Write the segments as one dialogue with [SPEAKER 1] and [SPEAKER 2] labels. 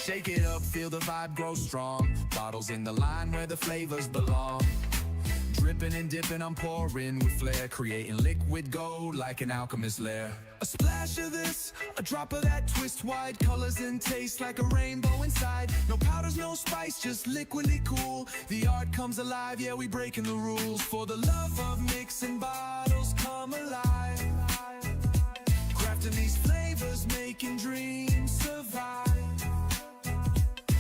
[SPEAKER 1] Shake it up, feel the vibe grow strong. Bottles in the line where the flavors belong. Dripping and dipping, I'm pouring with flair, creating liquid gold like an alchemist's lair. A splash of this, a drop of that, twist wide colors and taste like a rainbow inside. No powders, no spice, just liquidly cool. The art comes alive, yeah, we breaking the rules. For the love of mixing bottles come alive. Crafting these flavors, making dreams survive.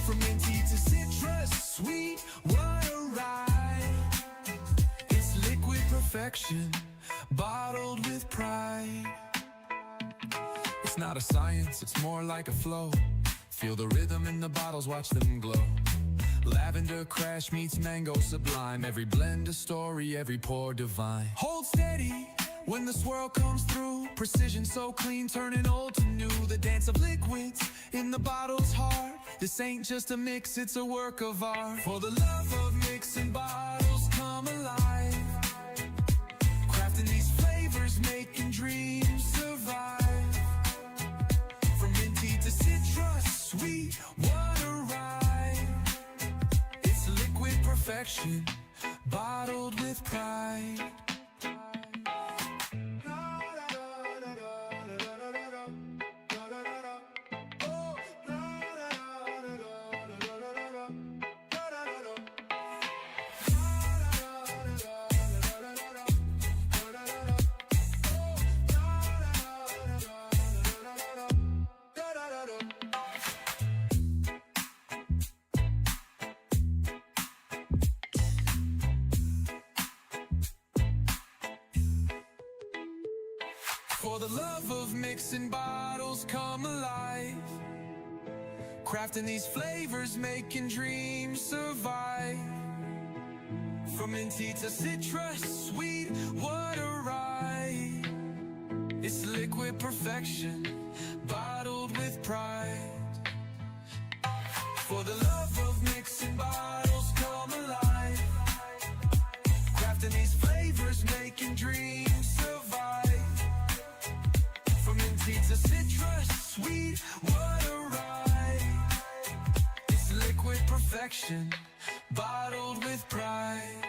[SPEAKER 1] From minty to citrus, sweet, what a ride. It's liquid perfection, bottled with pride. It's not a science, it's more like a flow. Feel the rhythm in the bottles, watch them glow. Lavender crash meets mango sublime. Every blend a story, every pour divine. Hold steady when the swirl comes through. Precision so clean, turning old to new. The dance of liquids in the bottle's heart. This ain't just a mix, it's a work of art. For the love of mixing bottles come alive. Crafting these flavors, making dreams survive. From minty to citrus, sweet, what a ride. It's liquid perfection, bottled with pride. For the love of mixing bottles come alive. Crafting these flavors, making dreams survive. From minty to citrus, sweet, what a ride. It's liquid perfection, bottled with pride. For the love of mixing bottles come alive. Crafting these flavors, making dreams survive. From minty to citrus, sweet, what a ride. It's liquid perfection, bottled with pride.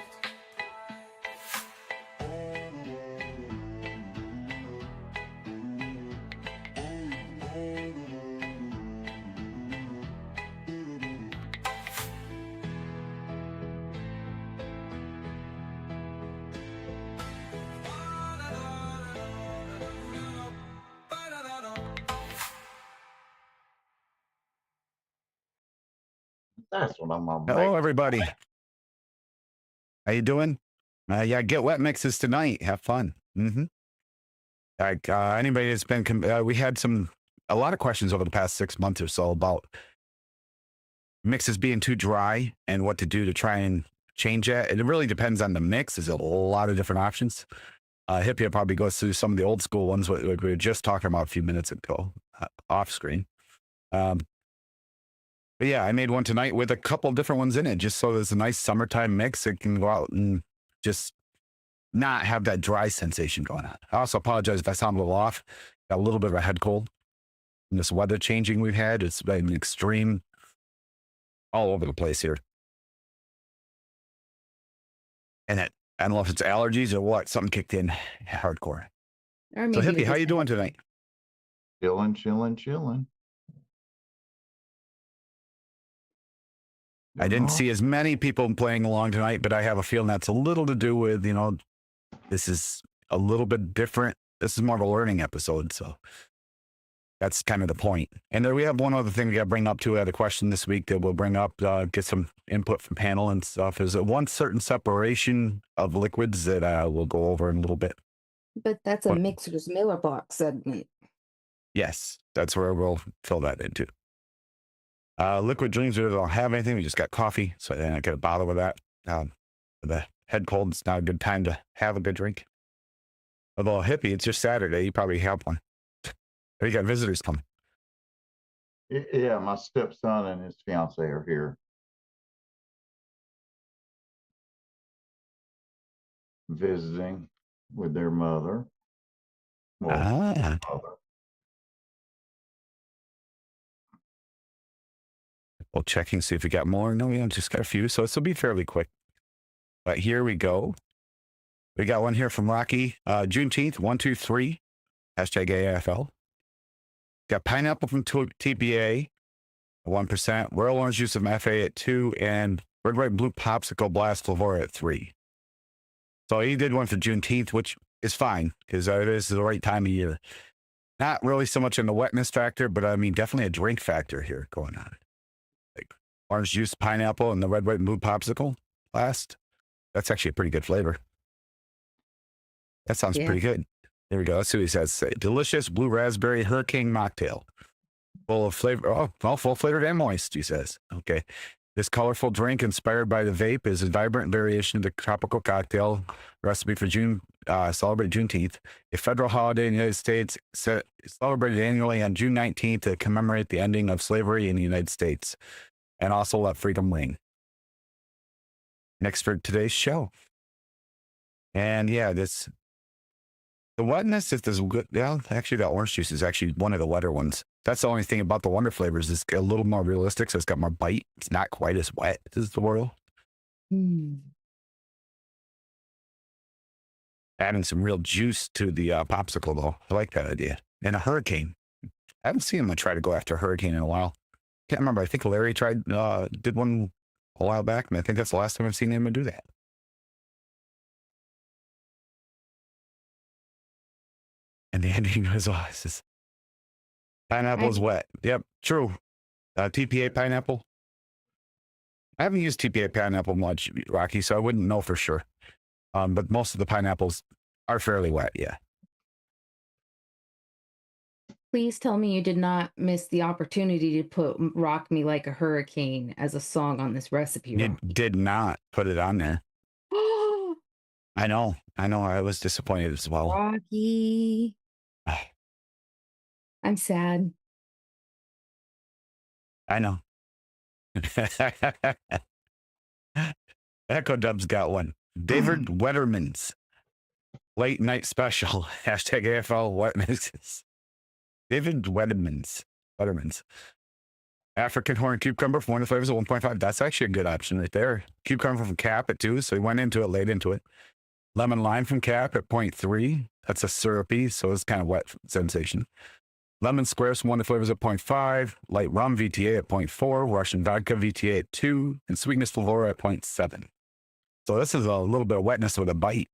[SPEAKER 2] That's what I'm on.
[SPEAKER 3] Hello, everybody. How you doing? Yeah, get wet mixes tonight. Have fun. Like anybody that's been, we had a lot of questions over the past 6 months or so about mixes being too dry and what to do to try and change that. It really depends on the mix. There's a lot of different options. Hippie probably goes through some of the old school ones we were just talking about a few minutes ago, off screen. But yeah, I made one tonight with a couple different ones in it, just so there's a nice summertime mix. It can go out and just not have that dry sensation going on. I also apologize if I sound a little off. Got a little bit of a head cold. And this weather changing we've had, it's been extreme all over the place here. And I don't know if it's allergies or what, something kicked in hardcore.
[SPEAKER 4] Or
[SPEAKER 3] So
[SPEAKER 4] maybe
[SPEAKER 3] Hippie, how you doing tonight?
[SPEAKER 2] Chilling.
[SPEAKER 3] I didn't see as many people playing along tonight, but I have a feeling that's a little to do with, this is a little bit different. This is more of a learning episode, so that's kind of the point. And then we have one other thing we got to bring up too. I had a question this week that we'll bring up, get some input from panel and stuff. Is one certain separation of liquids that we'll go over in a little bit.
[SPEAKER 4] But that's a Mixer's Miller box segment.
[SPEAKER 3] Yes, that's where we'll fill that into. Liquid drinks, we don't have anything. We just got coffee, so I didn't get a bottle of that. The head cold, it's not a good time to have a good drink. Although Hippie, it's just Saturday. You probably have one. You got visitors coming.
[SPEAKER 2] Yeah, my stepson and his fiance are here. Visiting with their mother. Well, mother.
[SPEAKER 3] We'll checking, see if we got more. No, we just got a few. So this will be fairly quick. But here we go. We got one here from Rocky. Juneteenth, 123, hashtag AFL. Got pineapple from TPA, 1%. Royal orange juice of FA at 2, and red, white, blue popsicle blast flavor at 3. So he did one for Juneteenth, which is fine because it is the right time of year. Not really so much in the wetness factor, but I mean, definitely a drink factor here going on. Like orange juice, pineapple, and the red, white, and blue popsicle blast. That's actually a pretty good flavor. That sounds pretty good. There we go. Let's see what he says. Delicious blue raspberry hurricane mocktail. Full of flavor. Oh, well, full flavored and moist, he says. Okay. This colorful drink inspired by the vape is a vibrant variation of the tropical cocktail recipe for celebrate Juneteenth, a federal holiday in the United States celebrated annually on June 19th to commemorate the ending of slavery in the United States and also let freedom ring. Next for today's show. And yeah, the wetness is this good. Yeah, actually, the orange juice is actually one of the wetter ones. That's the only thing about the Wonder flavors is a little more realistic, so it's got more bite. It's not quite as wet as the Royal. Adding some real juice to the popsicle, though. I like that idea. And a hurricane. I haven't seen him try to go after a hurricane in a while. Can't remember. I think Larry did one a while back, and I think that's the last time I've seen him do that. And the ending was awesome. Pineapple is wet. Yep, true. TPA pineapple. I haven't used TPA pineapple much, Rocky, so I wouldn't know for sure. But most of the pineapples are fairly wet, yeah.
[SPEAKER 4] Please tell me you did not miss the opportunity to put Rock Me Like a Hurricane as a song on this recipe.
[SPEAKER 3] You did not put it on there. I know. I was disappointed as well.
[SPEAKER 4] Rocky. I'm sad.
[SPEAKER 3] I know. Echo Dub's got one. David Wetterman's late night special. Hashtag AFL wet mixes. David Wetterman's. African horn cucumber from one of the flavors of 1.5. That's actually a good option right there. Cucumber from Cap at 2. So he went into it, laid into it. Lemon lime from Cap at 0.3. That's a syrupy, so it's kind of wet sensation. Lemon squares from one of the flavors at 0.5. Light rum VTA at 0.4. Russian vodka VTA at 2. And sweetness flavor at 0.7. So this is a little bit of wetness with a bite.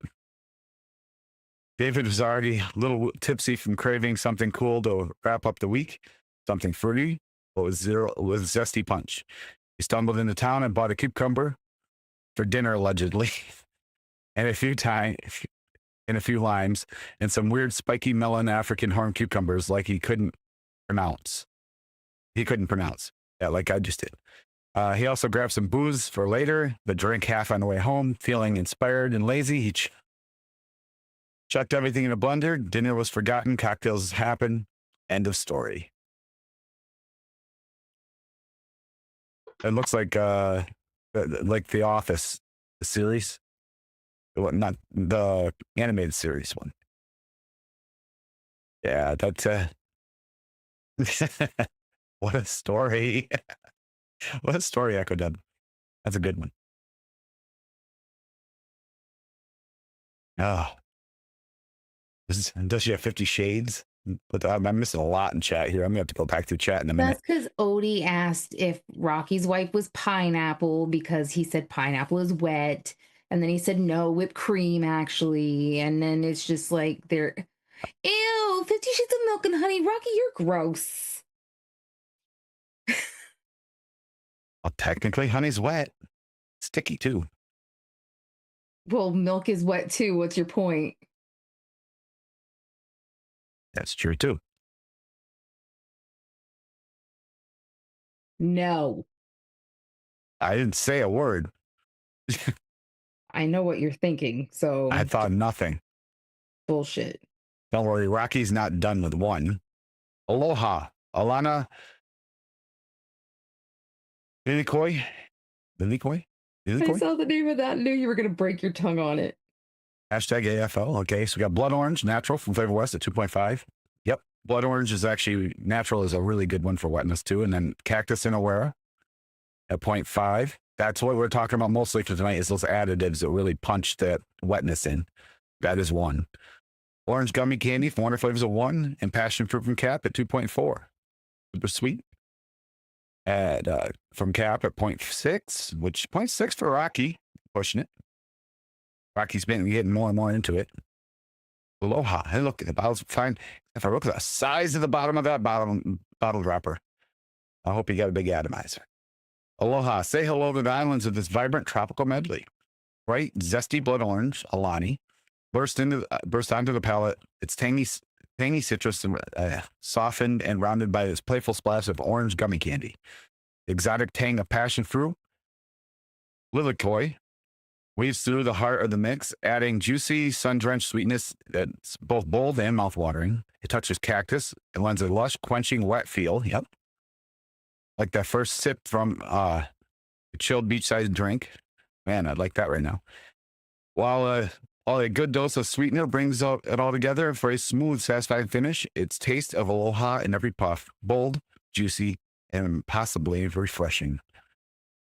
[SPEAKER 3] David was already a little tipsy from craving something cool to wrap up the week. Something fruity, but with zesty punch. He stumbled into town and bought a cucumber for dinner, allegedly. And a few limes and some weird spiky melon African horn cucumbers like he couldn't pronounce. Yeah, like I just did. He also grabbed some booze for later, but drank half on the way home. Feeling inspired and lazy, he chucked everything in a blender. Dinner was forgotten. Cocktails happened. End of story. It looks like The Office, the series. Not the animated series one. Yeah, that's what a story. What a story, Echo Dub. That's a good one. Oh. Does she have 50 Shades? But I'm missing a lot in chat here. I'm gonna have to go back through chat in a minute.
[SPEAKER 4] That's because Odie asked if Rocky's wife was pineapple because he said pineapple is wet. And then he said no, whipped cream, actually. And then it's just like they're, ew, 50 Shades of Milk and Honey. Rocky, you're gross.
[SPEAKER 3] Well, technically, honey's wet. Sticky, too.
[SPEAKER 4] Well, milk is wet, too. What's your point?
[SPEAKER 3] That's true, too.
[SPEAKER 4] No.
[SPEAKER 3] I didn't say a word.
[SPEAKER 4] I know what you're thinking, so.
[SPEAKER 3] I thought nothing.
[SPEAKER 4] Bullshit.
[SPEAKER 3] Don't worry, Rocky's not done with one. Aloha. Alana. Lilikoi?
[SPEAKER 4] I saw the name of that and knew you were going to break your tongue on it.
[SPEAKER 3] Hashtag AFL. Okay, so we got Blood Orange, natural from Flavor West at 2.5. Yep. Blood Orange is actually natural is a really good one for wetness, too. And then Cactus in Awera at 0.5. That's what we're talking about mostly for tonight is those additives that really punch that wetness in. That is 1. Orange gummy candy from Wonder Flavors at 1, and passion fruit from Cap at 2.4. Super sweet. At from Cap at 0.6, which 0.6 for Rocky, pushing it. Rocky's been getting more and more into it. Aloha. Hey, look, the bottle's fine. If I look at the size of the bottom of that bottle dropper, I hope you got a big atomizer. Aloha. Say hello to the islands of this vibrant tropical medley. Bright, zesty blood orange, Alani, burst onto the palate. It's tangy citrus, softened and rounded by this playful splash of orange gummy candy. Exotic tang of passion fruit, lilikoi, weaves through the heart of the mix, adding juicy, sun-drenched sweetness that's both bold and mouth-watering. It touches cactus. It lends a lush, quenching, wet feel. Yep. Like that first sip from a chilled beachside drink. Man, I'd like that right now. While a good dose of sweetener brings it all together for a smooth, satisfying finish, it's taste of aloha in every puff. Bold, juicy, and possibly refreshing.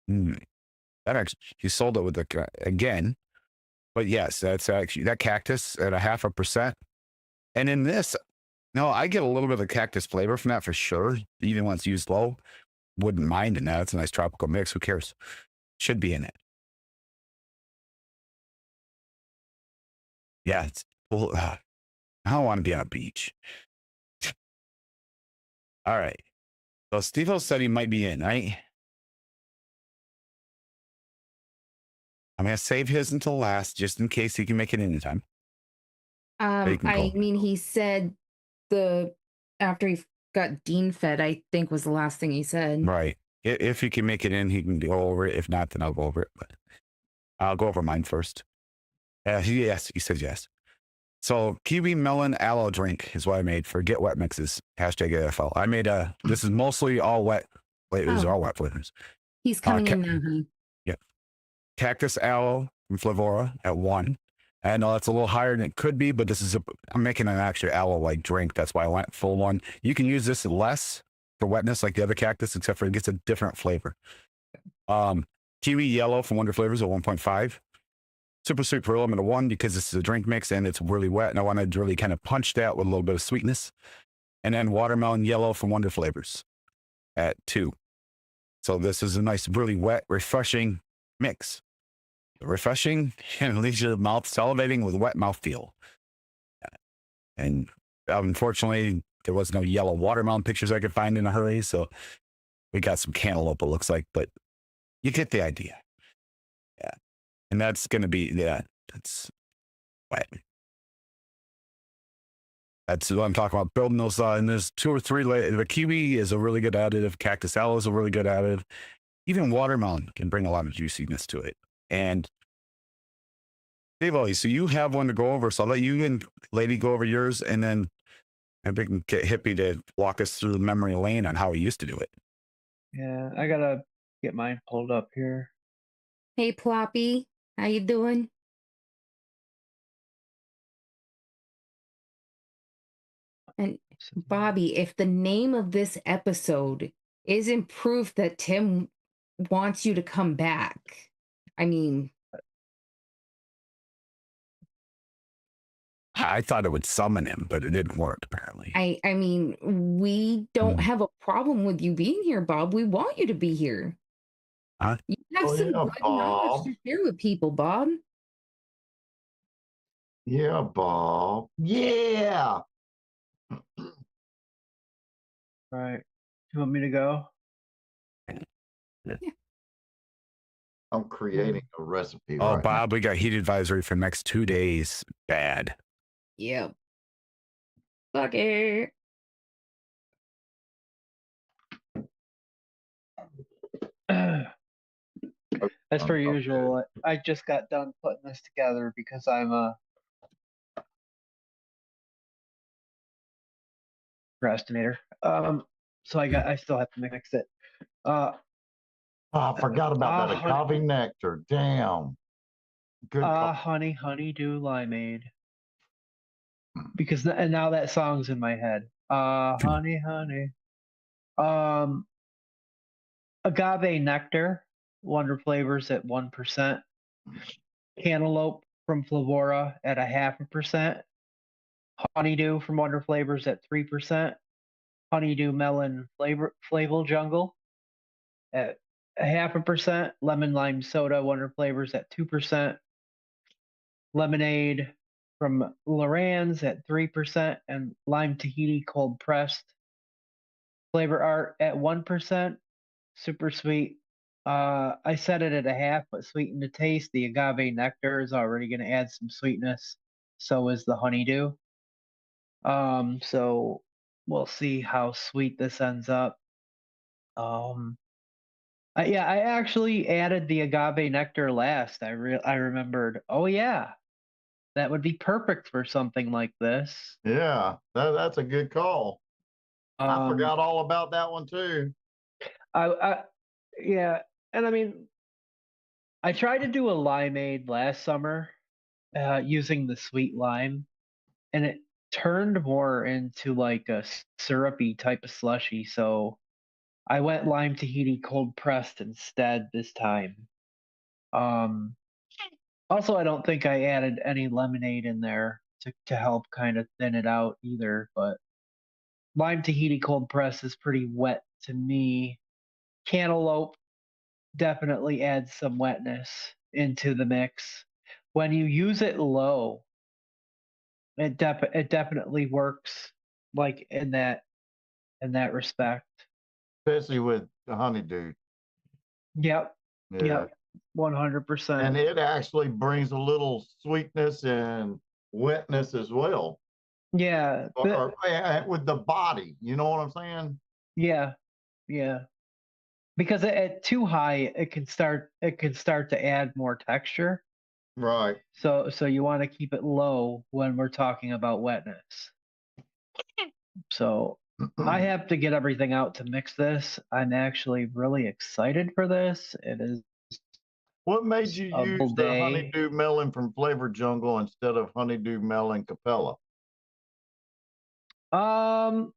[SPEAKER 3] That actually, he sold it with again. But yes, that's actually that cactus at 0.5%. And in this, no, I get a little bit of the cactus flavor from that for sure. Even when it's used low, wouldn't mind in that. It's a nice tropical mix. Who cares? Should be in it. Yeah, it's well, I don't want to be on a beach. All right. So Steve-O said he might be in, right? I'm going to save his until last, just in case he can make it in time.
[SPEAKER 4] I mean, he said after he got Dean fed, I think was the last thing he said.
[SPEAKER 3] Right. If he can make it in, he can go over it. If not, then I'll go over it. But I'll go over mine first. Yes, he says yes. So kiwi melon aloe drink is what I made for Get Wet Mixes. #AFL. I made this is mostly all wet flavors, all wet flavors.
[SPEAKER 4] He's coming in now, honey.
[SPEAKER 3] Yeah. Cactus aloe from Flavora at 1. I know that's a little higher than it could be, but I'm making an actual aloe-like drink. That's why I went full 1. You can use this less for wetness like the other cactus, except for it gets a different flavor. Kiwi yellow from Wonder Flavors at 1.5. Super sweet for element of 1 because this is a drink mix and it's really wet, and I wanted to really kind of punch that with a little bit of sweetness. And then watermelon yellow from Wonder Flavors at 2. So this is a nice, really wet, refreshing mix. Refreshing and leaves your mouth salivating with wet mouthfeel. And unfortunately, there was no yellow watermelon pictures I could find in a hurry, so we got some cantaloupe, it looks like, but you get the idea. Yeah. And that's going to be, that's wet. That's what I'm talking about, building those, and there's 2 or 3, the kiwi is a really good additive, cactus aloe is a really good additive. Even watermelon can bring a lot of juiciness to it. And Dave, so you have one to go over, so I'll let you and Lady go over yours, and then maybe we can get Hippie to walk us through the memory lane on how he used to do it.
[SPEAKER 5] Yeah, I gotta get mine pulled up here.
[SPEAKER 4] Hey, Ploppy, how you doing? And Bobby, if the name of this episode isn't proof that Tim wants you to come back, I mean,
[SPEAKER 3] I thought it would summon him, but it didn't work, apparently.
[SPEAKER 4] I mean, we don't have a problem with you being here, Bob. We want you to be here.
[SPEAKER 3] Huh?
[SPEAKER 4] You have some good knowledge to share with people, Bob.
[SPEAKER 2] Yeah, Bob. Yeah.
[SPEAKER 5] Right. You want me to go?
[SPEAKER 4] Yeah.
[SPEAKER 2] I'm creating a recipe.
[SPEAKER 3] Oh,
[SPEAKER 2] right
[SPEAKER 3] Bob, we got heat advisory for the next 2 days. Bad.
[SPEAKER 4] Yep. Fuck it.
[SPEAKER 5] As per usual, I just got done putting this together because I'm a procrastinator. So I still have to mix it.
[SPEAKER 2] Oh, I forgot about that. Agave nectar. Damn. Good.
[SPEAKER 5] Honey-do limeade. Because and now that song's in my head. Honey. agave nectar, Wonder Flavors at 1%. Cantaloupe from Flavora at 0.5%. Honeydew from Wonder Flavors at 3%. Honeydew melon flavor jungle at 0.5%. Lemon lime soda Wonder Flavors at 2%. Lemonade from Loran's at 3%, and lime Tahiti cold pressed flavor art at 1%. Super sweet. I set it at 0.5, but sweeten to taste. The agave nectar is already going to add some sweetness. So is the honeydew. So we'll see how sweet this ends up. I actually added the agave nectar last. I remembered. Oh yeah, that would be perfect for something like this.
[SPEAKER 2] Yeah, that's a good call. I forgot all about that one too.
[SPEAKER 5] Yeah, and I mean, I tried to do a limeade last summer using the sweet lime, and it turned more into like a syrupy type of slushy. So I went lime Tahiti cold pressed instead this time. Also, I don't think I added any lemonade in there to help kind of thin it out either. But lime Tahiti cold press is pretty wet to me. Cantaloupe definitely adds some wetness into the mix. When you use it low, it definitely works like in that respect.
[SPEAKER 2] Especially with the honeydew.
[SPEAKER 5] Yep.
[SPEAKER 2] Yeah.
[SPEAKER 5] Yep. 100%.
[SPEAKER 2] And it actually brings a little sweetness and wetness as well.
[SPEAKER 5] Yeah.
[SPEAKER 2] Or with the body, you know what I'm saying?
[SPEAKER 5] Yeah. Yeah. Because at too high, it can start to add more texture.
[SPEAKER 2] Right.
[SPEAKER 5] So you want to keep it low when we're talking about wetness. So I have to get everything out to mix this. I'm actually really excited for this. It is.
[SPEAKER 2] What made you
[SPEAKER 5] a
[SPEAKER 2] use
[SPEAKER 5] full
[SPEAKER 2] the
[SPEAKER 5] day.
[SPEAKER 2] honeydew melon from Flavor Jungle instead of honeydew melon Capella?
[SPEAKER 5] I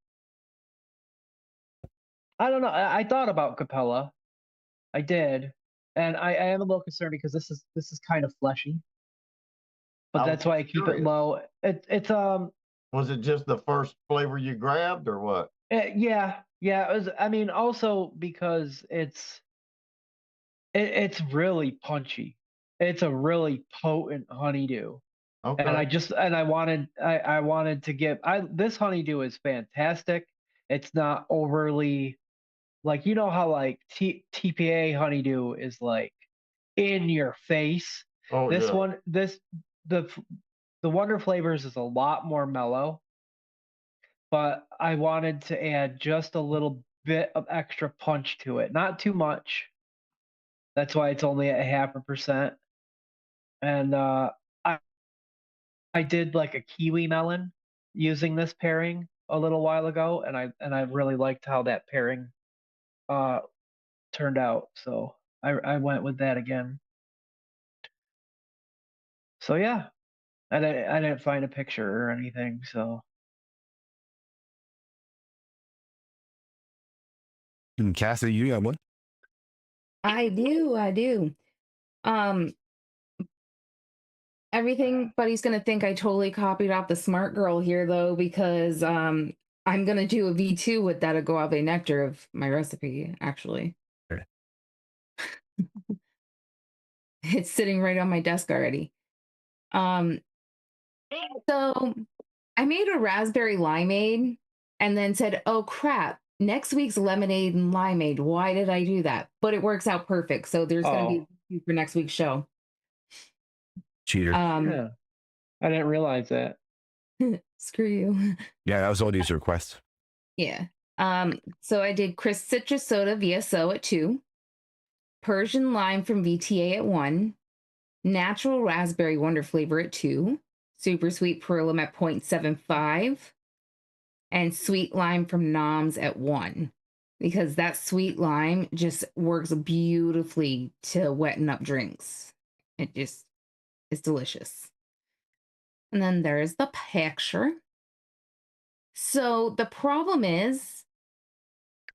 [SPEAKER 5] don't know. I thought about Capella. I did, and I am a little concerned because this is kind of fleshy. But
[SPEAKER 2] I was
[SPEAKER 5] that's why I
[SPEAKER 2] just
[SPEAKER 5] keep it
[SPEAKER 2] curious.
[SPEAKER 5] low. It's
[SPEAKER 2] Was it just the first flavor you grabbed or what?
[SPEAKER 5] yeah. It was. I mean, also because it's really punchy. It's a really potent honeydew. And
[SPEAKER 2] Okay.
[SPEAKER 5] I wanted to give this honeydew is fantastic. It's not overly like, you know how like TPA honeydew is like in your face.
[SPEAKER 2] Oh
[SPEAKER 5] This
[SPEAKER 2] yeah.
[SPEAKER 5] one, the Wonder Flavors is a lot more mellow, but I wanted to add just a little bit of extra punch to it, not too much. That's why it's only at 0.5%. And I did like a kiwi melon using this pairing a little while ago, and I really liked how that pairing turned out. So I went with that again. So yeah, I didn't find a picture or anything. So
[SPEAKER 3] And Cassie, you got one?
[SPEAKER 4] I do. Um, everybody's gonna think I totally copied off the smart girl here though, because I'm gonna do a V2 with that agave nectar of my recipe, actually.
[SPEAKER 3] Okay.
[SPEAKER 4] It's sitting right on my desk already. So I made a raspberry limeade and then said, oh crap, next week's lemonade and limeade. Why did I do that? But it works out perfect. So there's going to be for next week's show.
[SPEAKER 3] Cheater.
[SPEAKER 5] yeah, I didn't realize that.
[SPEAKER 4] Screw you.
[SPEAKER 3] Yeah, that was Odie's request.
[SPEAKER 4] Yeah. So I did crisp citrus soda VSO at 2, Persian lime from VTA at 1, natural raspberry wonder flavor at 2, super sweet perlum at 0.75, and sweet lime from Noms at 1, because that sweet lime just works beautifully to wetten up drinks. It just is delicious. And then there's the picture. So the problem is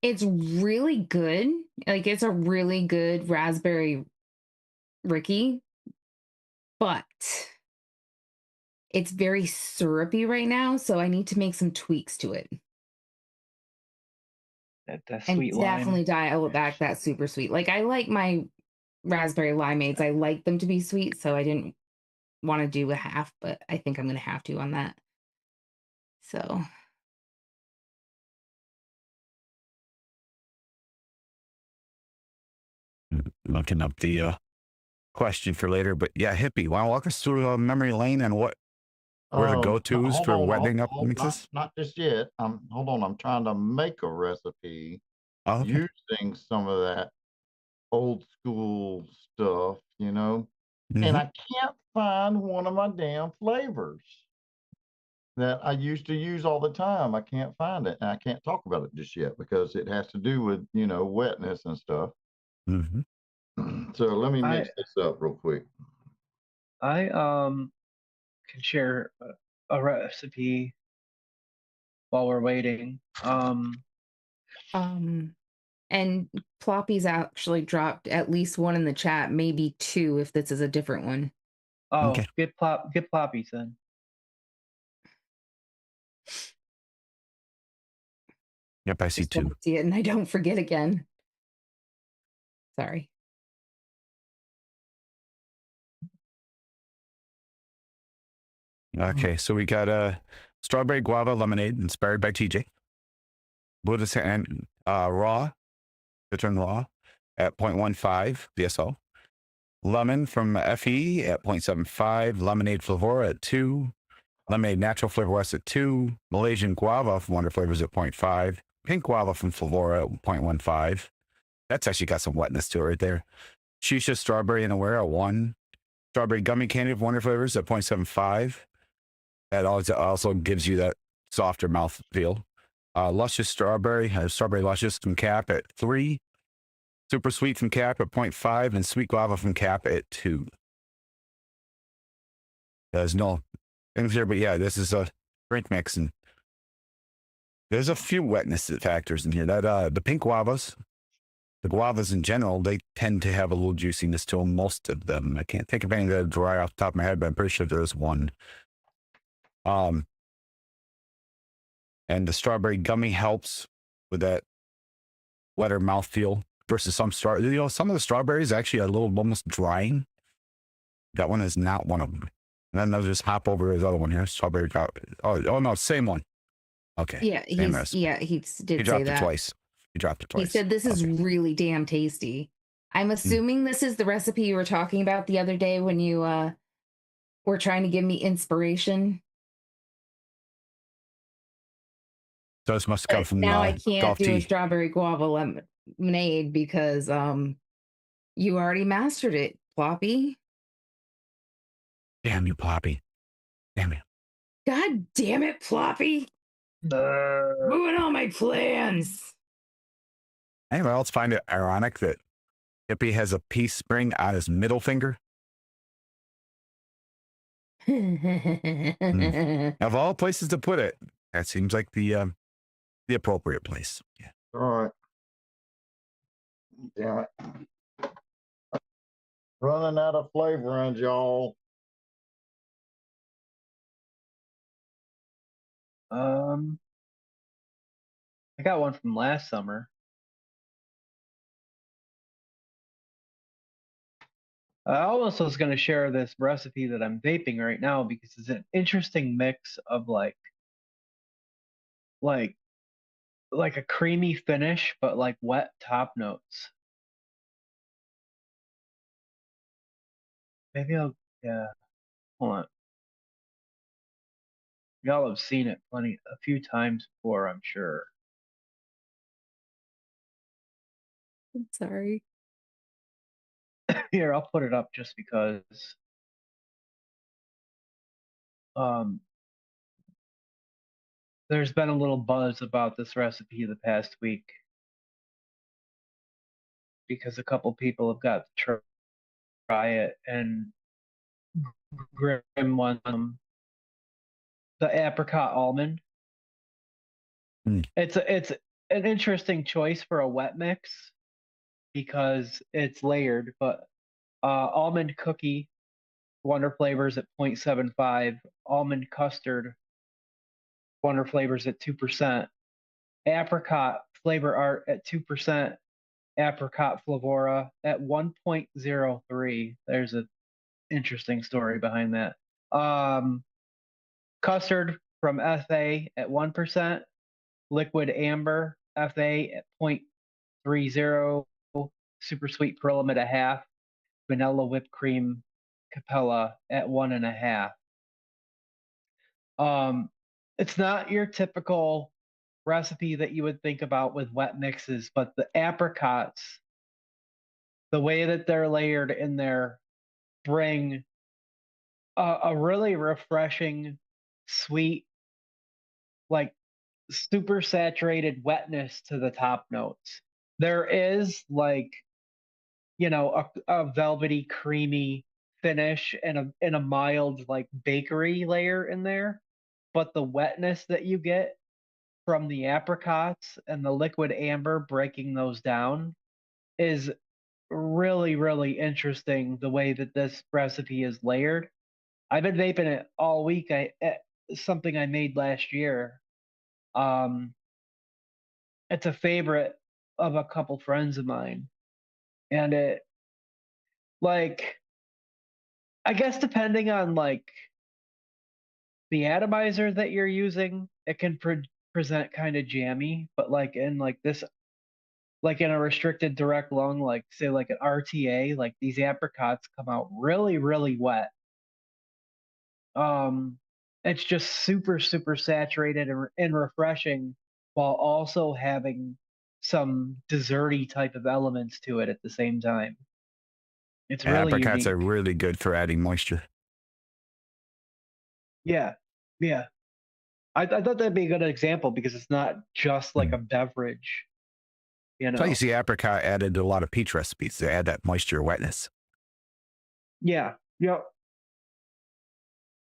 [SPEAKER 4] It's really good. Like it's a really good raspberry Ricky, but it's very syrupy right now, so I need to make some tweaks to it.
[SPEAKER 5] That
[SPEAKER 4] And
[SPEAKER 5] sweet
[SPEAKER 4] definitely
[SPEAKER 5] lime.
[SPEAKER 4] dial back that super sweet. Like I like my raspberry limeades. I like them to be sweet, so I didn't want to do a half, but I think I'm gonna have to on that. So
[SPEAKER 3] Looking up the question for later, but yeah, hippie. Want to walk us through memory lane and what were the
[SPEAKER 2] No,
[SPEAKER 3] go-tos
[SPEAKER 2] hold
[SPEAKER 3] for
[SPEAKER 2] on,
[SPEAKER 3] wetting up
[SPEAKER 2] not
[SPEAKER 3] mixes?
[SPEAKER 2] not just yet. Hold on. I'm trying to make a recipe
[SPEAKER 3] Oh, okay.
[SPEAKER 2] using some of that old school stuff, you know, and
[SPEAKER 3] Mm-hmm.
[SPEAKER 2] I can't find one of my damn flavors that I used to use all the time. I can't find it, and I can't talk about it just yet because it has to do with, wetness and stuff.
[SPEAKER 3] Mm-hmm.
[SPEAKER 2] So let me
[SPEAKER 5] I
[SPEAKER 2] mix this up real quick.
[SPEAKER 5] I can share a recipe while we're waiting.
[SPEAKER 4] and Ploppy's actually dropped at least one in the chat, maybe two if this is a different one.
[SPEAKER 3] Okay.
[SPEAKER 5] Get ploppies then.
[SPEAKER 3] Yep, I see
[SPEAKER 4] Just so I
[SPEAKER 3] two.
[SPEAKER 4] see it and I don't forget again. Sorry.
[SPEAKER 3] Okay, so we got a strawberry guava lemonade inspired by TJ. Buddhist and raw, Citron raw at 0.15 VSO. Lemon from FE at 0.75. Lemonade flavor at 2. Lemonade natural flavor west at 2. Malaysian guava from Wonder Flavors at 0.5. Pink guava from Flavora at 0.15. That's actually got some wetness to it right there. Shisha strawberry and aware at 1. Strawberry gummy candy of Wonder Flavors at 0.75. That also gives you that softer mouth feel. Luscious strawberry, strawberry luscious from Cap at 3. Super sweet from Cap at 0.5. And sweet guava from Cap at 2. There's no things here, but yeah, this is a drink mix, and there's a few wetness factors in here. That the pink guavas, the guavas in general, they tend to have a little juiciness to them. Most of them. I can't think of any that are dry off the top of my head, but I'm pretty sure there's one. And the strawberry gummy helps with that wetter mouthfeel versus some some of the strawberries actually are a little almost drying. That one is not one of them. And then I'll just hop over to the other one here. Strawberry. Oh no, same one. Okay.
[SPEAKER 4] Yeah,
[SPEAKER 3] Same recipe.
[SPEAKER 4] he did
[SPEAKER 3] He
[SPEAKER 4] say
[SPEAKER 3] dropped it
[SPEAKER 4] that.
[SPEAKER 3] twice. He dropped it twice.
[SPEAKER 4] He said this is
[SPEAKER 3] Okay.
[SPEAKER 4] really damn tasty. I'm assuming this is the recipe you were talking about the other day when you were trying to give me inspiration.
[SPEAKER 3] So this must come
[SPEAKER 4] But
[SPEAKER 3] from
[SPEAKER 4] now I can't
[SPEAKER 3] golf
[SPEAKER 4] do a
[SPEAKER 3] tea.
[SPEAKER 4] strawberry guava lemonade because you already mastered it, Ploppy.
[SPEAKER 3] Damn you, Poppy. Damn you.
[SPEAKER 4] God damn it, Ploppy. Ruin all my plans.
[SPEAKER 3] Anyone else find it ironic that Hippie has a peace spring on his middle finger? Of all places to put it, that seems like the appropriate place. Yeah.
[SPEAKER 2] All right. Damn it. Running out of flavorings, y'all.
[SPEAKER 5] I got one from last summer. I almost was going to share this recipe that I'm vaping right now because it's an interesting mix of like a creamy finish, but like wet top notes. Maybe yeah. Hold on. Y'all have seen it a few times before, I'm sure.
[SPEAKER 4] I'm sorry.
[SPEAKER 5] Here, I'll put it up just because. There's been a little buzz about this recipe the past week because a couple people have got to try it, and Grim won them. The apricot almond.
[SPEAKER 3] Mm.
[SPEAKER 5] It's an interesting choice for a wet mix because it's layered, but almond cookie Wonder Flavors at 0.75, almond custard Wonder Flavors at 2%, apricot Flavor Art at 2%, apricot Flavora at 1.03. There's an interesting story behind that. Custard from FA at 1%, liquid amber FA at 0.30, super sweet Perlim at a half, vanilla whipped cream Capella at 1.5. It's not your typical recipe that you would think about with wet mixes, but the apricots, the way that they're layered in there, bring a really refreshing, sweet, like super saturated wetness to the top notes. There is like, a velvety, creamy finish and a mild like bakery layer in there, but the wetness that you get from the apricots and the liquid amber breaking those down is really, really interesting the way that this recipe is layered. I've been vaping it all week. Something I made last year. It's a favorite of a couple friends of mine, and it, like, I guess depending on like the atomizer that you're using, it can present kind of jammy. But like in like this, like in a restricted direct lung, like say like an RTA, like these apricots come out really, really wet. It's just super, super saturated and refreshing while also having some desserty type of elements to it at the same time. It's really
[SPEAKER 3] Apricots are
[SPEAKER 5] unique.
[SPEAKER 3] really good for adding moisture.
[SPEAKER 5] Yeah, yeah. I thought that'd be a good example because it's not just like a beverage,
[SPEAKER 3] So you see apricot added to a lot of peach recipes to add that moisture wetness.
[SPEAKER 5] Yeah, yep.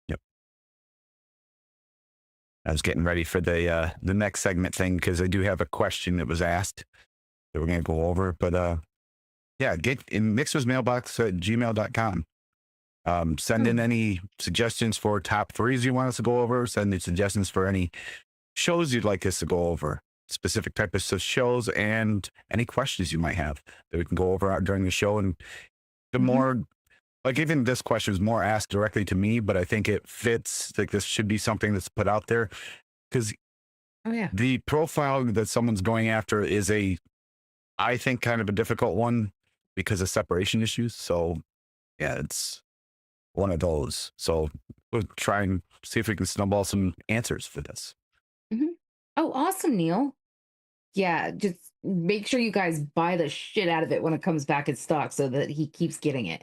[SPEAKER 3] Yep. I was getting ready for the next segment thing because I do have a question that was asked that we're going to go over. But yeah, get in Mixer's mailbox at gmail.com. Send in any suggestions for top threes you want us to go over. Send in suggestions for any shows you'd like us to go over, specific types of shows, and any questions you might have that we can go over during the show. And the more, like, even this question is more asked directly to me, but I think it fits. Like, this should be something that's put out there because the profile that someone's going after is I think, kind of a difficult one because of separation issues. So yeah, it's one of those. So we'll try and see if we can snowball some answers for this.
[SPEAKER 4] Oh, awesome, Neil. Yeah, just make sure you guys buy the shit out of it when it comes back in stock so that he keeps getting it.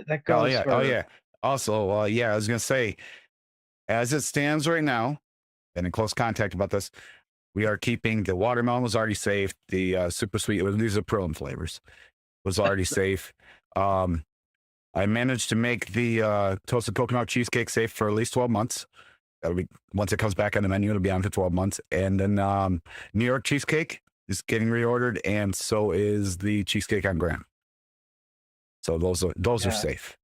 [SPEAKER 5] That goes
[SPEAKER 3] Oh yeah. Also, yeah, I was gonna say, as it stands right now, been in close contact about this. We are keeping the watermelon was already safe. The super sweet, these are Perlim flavors, was already safe. I managed to make the toasted coconut cheesecake safe for at least 12 months. Once it comes back on the menu, it'll be on for 12 months. And then New York cheesecake is getting reordered, and so is the cheesecake on Graham. So those are safe.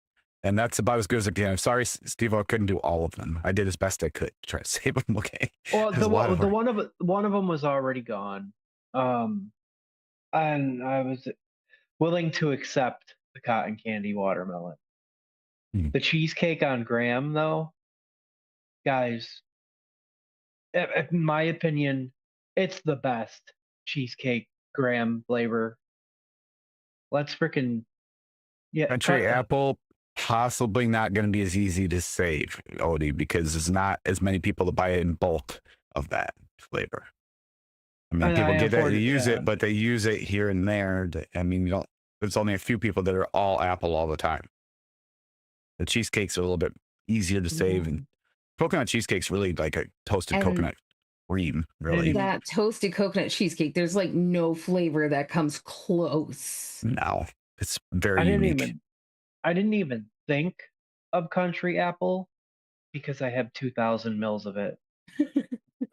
[SPEAKER 3] And that's about as good as I can. I'm sorry, Steve, I couldn't do all of them. I did as best I could to try to save them. Okay.
[SPEAKER 5] Well, one of them was already gone, and I was willing to accept the cotton candy watermelon. The cheesecake on Graham, though, guys, in my opinion, it's the best cheesecake Graham flavor. Let's freaking
[SPEAKER 3] Country apple, possibly not going to be as easy to save, Odie, because there's not as many people to buy it in bulk of that flavor. I mean, people get that, they use it, but they use it here and there. I mean, there's only a few people that are all apple all the time. The cheesecakes are a little bit easier to save, and coconut cheesecake's really like a toasted coconut cream, really.
[SPEAKER 4] That toasted coconut cheesecake, there's like no flavor that comes close.
[SPEAKER 3] No, it's very unique.
[SPEAKER 5] I didn't even think of country apple because I have 2,000 mils of it.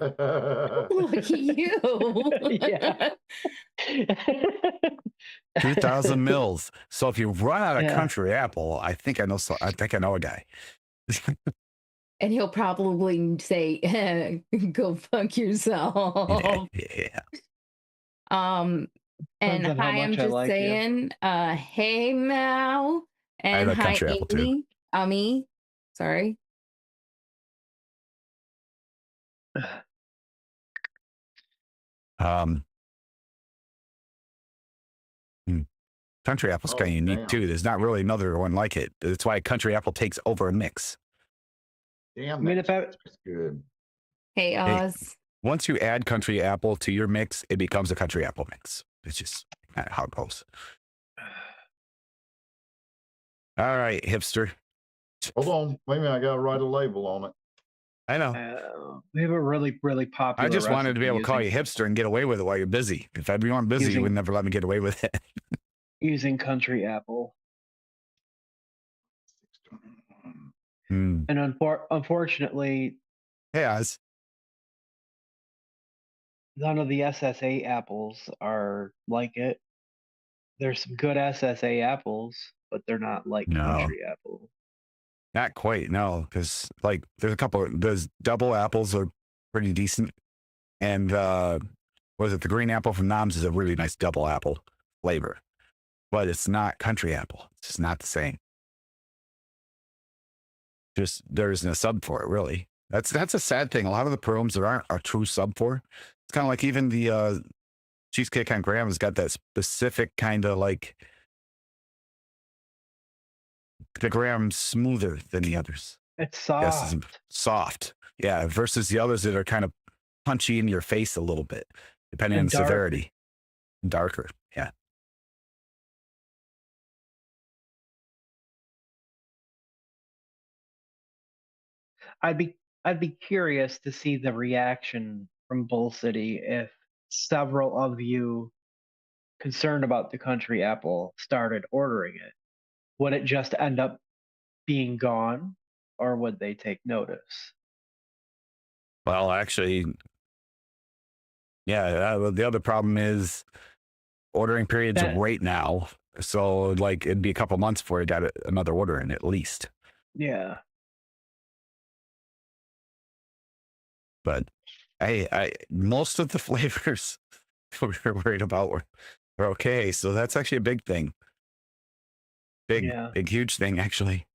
[SPEAKER 4] Look at you.
[SPEAKER 5] Yeah.
[SPEAKER 3] 2,000 mils. So if you run out of
[SPEAKER 5] Yeah.
[SPEAKER 3] country apple, I think I know a guy.
[SPEAKER 4] And he'll probably say, "Go fuck yourself."
[SPEAKER 3] Yeah.
[SPEAKER 4] And
[SPEAKER 5] Depends on how
[SPEAKER 4] hi, I'm
[SPEAKER 5] much I
[SPEAKER 4] just
[SPEAKER 5] like you.
[SPEAKER 4] saying, hey Mal, and
[SPEAKER 3] like
[SPEAKER 4] hi
[SPEAKER 3] country apple too.
[SPEAKER 4] Amy. Ami, sorry.
[SPEAKER 3] Hmm. Country apple's kind of unique
[SPEAKER 2] damn.
[SPEAKER 3] too. There's not really another one like it. That's why country apple takes over a mix.
[SPEAKER 2] Damn,
[SPEAKER 5] I mean,
[SPEAKER 2] that tastes good.
[SPEAKER 4] Hey Oz.
[SPEAKER 3] Once you add country apple to your mix, it becomes a country apple mix. It's just how it goes. All right, hipster.
[SPEAKER 2] Hold on. Wait a minute. I got to write a label on it.
[SPEAKER 3] I know.
[SPEAKER 5] We have a really, really popular.
[SPEAKER 3] I just wanted to be able to call you
[SPEAKER 5] using-
[SPEAKER 3] hipster and get away with it while you're busy. If you weren't busy, you would never let me get away with it.
[SPEAKER 5] using country apple.
[SPEAKER 3] Hmm.
[SPEAKER 5] And unfortunately,
[SPEAKER 3] Hey, Oz.
[SPEAKER 5] none of the SSA apples are like it. There's some good SSA apples, but they're not like
[SPEAKER 3] No.
[SPEAKER 5] country apple.
[SPEAKER 3] Not quite, no, because like there's a couple. Those double apples are pretty decent, and was it the green apple from Noms is a really nice double apple flavor, but it's not country apple. It's just not the same. Just there isn't a sub for it, really. That's a sad thing. A lot of the programs there aren't a true sub for. It's kind of like even the cheesecake on graham has got that specific kind of like the graham smoother than the others.
[SPEAKER 5] It's soft.
[SPEAKER 3] Yes, soft. Yeah, versus the others that are kind of punchy in your face a little bit, depending on
[SPEAKER 5] And dark.
[SPEAKER 3] severity. Darker, yeah.
[SPEAKER 5] I'd be curious to see the reaction from Bull City if several of you concerned about the country apple started ordering it. Would it just end up being gone, or would they take notice?
[SPEAKER 3] Well, actually, yeah. The other problem is ordering periods
[SPEAKER 5] That-
[SPEAKER 3] right now. So, like, it'd be a couple months before I got another order in at least.
[SPEAKER 5] Yeah.
[SPEAKER 3] But I most of the flavors we were worried about were okay. So that's actually a big thing. Big, huge thing, actually.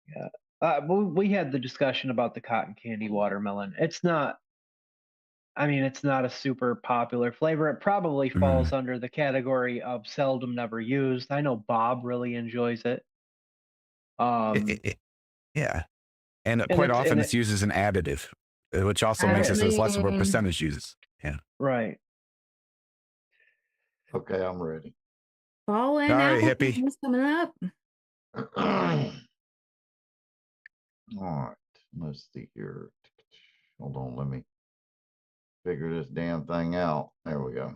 [SPEAKER 5] Yeah. We had the discussion about the cotton candy watermelon. It's not a super popular flavor. It probably falls under the category of seldom never used. I know Bob really enjoys it.
[SPEAKER 3] Yeah. And quite often it's used as an additive, which also makes it so it's less of a percentage uses. Yeah.
[SPEAKER 5] Right.
[SPEAKER 2] Okay, I'm ready.
[SPEAKER 4] Fall and
[SPEAKER 3] All right,
[SPEAKER 4] apple
[SPEAKER 3] hippie.
[SPEAKER 4] season's coming up.
[SPEAKER 2] All right. Let's see here. Hold on. Let me figure this damn thing out. There we go.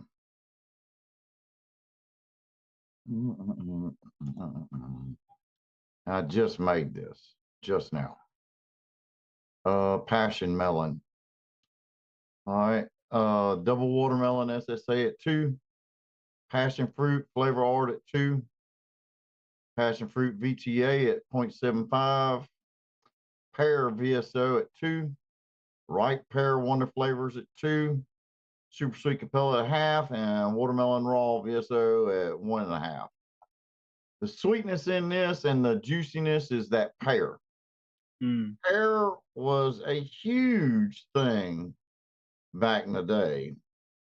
[SPEAKER 2] I just made this just now. Passion melon. All right. Double watermelon SSA at 2. Passion fruit flavor art at 2. Passion fruit VTA at 0.75. Pear VSO at 2. Ripe pear wonder flavors at 2. Super sweet Capella at 1/2, and watermelon raw VSO at 1.5. The sweetness in this and the juiciness is that pear. Pear was a huge thing back in the day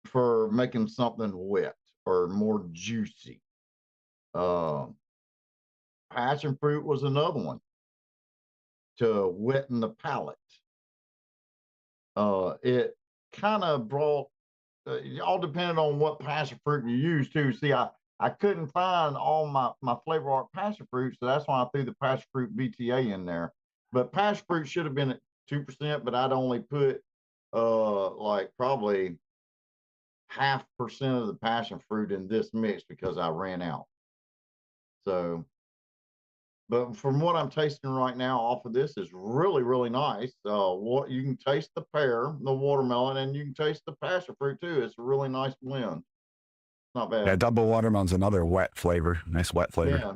[SPEAKER 2] for making something wet or more juicy. Passion fruit was another one to wetten the palate. It kind of brought, it all depended on what passion fruit you use too. See, I couldn't find all my flavor art passion fruit, so that's why I threw the passion fruit BTA in there. But passion fruit should have been at 2%, but I'd only put like probably 0.5% of the passion fruit in this mix because I ran out. So But from what I'm tasting right now off of this is really, really nice. What you can taste the pear, the watermelon, and you can taste the passion fruit too. It's a really nice blend. Not bad.
[SPEAKER 3] Yeah, double watermelon's another wet flavor. Nice wet flavor.
[SPEAKER 2] Yeah.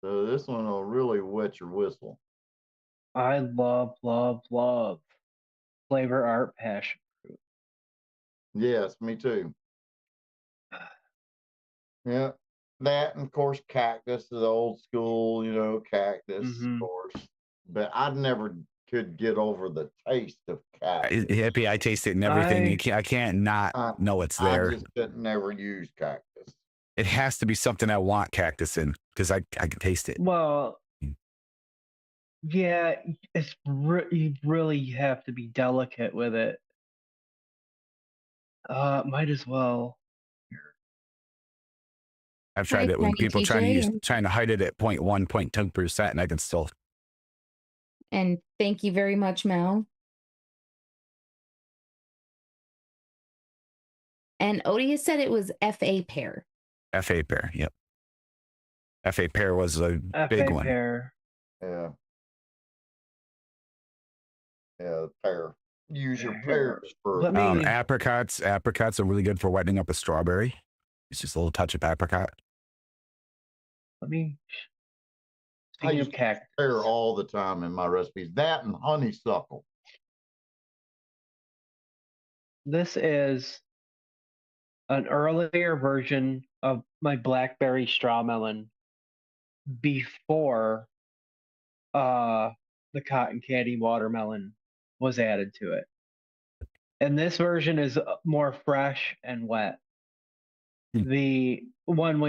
[SPEAKER 2] So this one will really wet your whistle.
[SPEAKER 5] I love flavor art passion fruit.
[SPEAKER 2] Yes, me too. Yeah. That and of course cactus, the old school, cactus, of course. But I never could get over the taste of cactus.
[SPEAKER 3] Hippie, I taste it in everything. I can't not know it's there.
[SPEAKER 2] I just could never use cactus.
[SPEAKER 3] It has to be something I want cactus in because I can taste it.
[SPEAKER 5] Well, yeah, you really have to be delicate with it. Might as well.
[SPEAKER 3] I've tried it when people trying to hide it at 0.1, 0.2%, and I can still.
[SPEAKER 4] And thank you very much, Mel. And Odie said it was FA pear.
[SPEAKER 3] FA pear, yep. FA pear was a big one.
[SPEAKER 5] Pear.
[SPEAKER 2] Yeah. Yeah, pear. Use your pears for
[SPEAKER 3] apricots. Apricots are really good for wetting up a strawberry. It's just a little touch of apricot.
[SPEAKER 2] Speaking of cactus, pear all the time in my recipes. That and honeysuckle.
[SPEAKER 5] This is an earlier version of my blackberry straw melon before the cotton candy watermelon was added to it. And this version is more fresh and wet. The one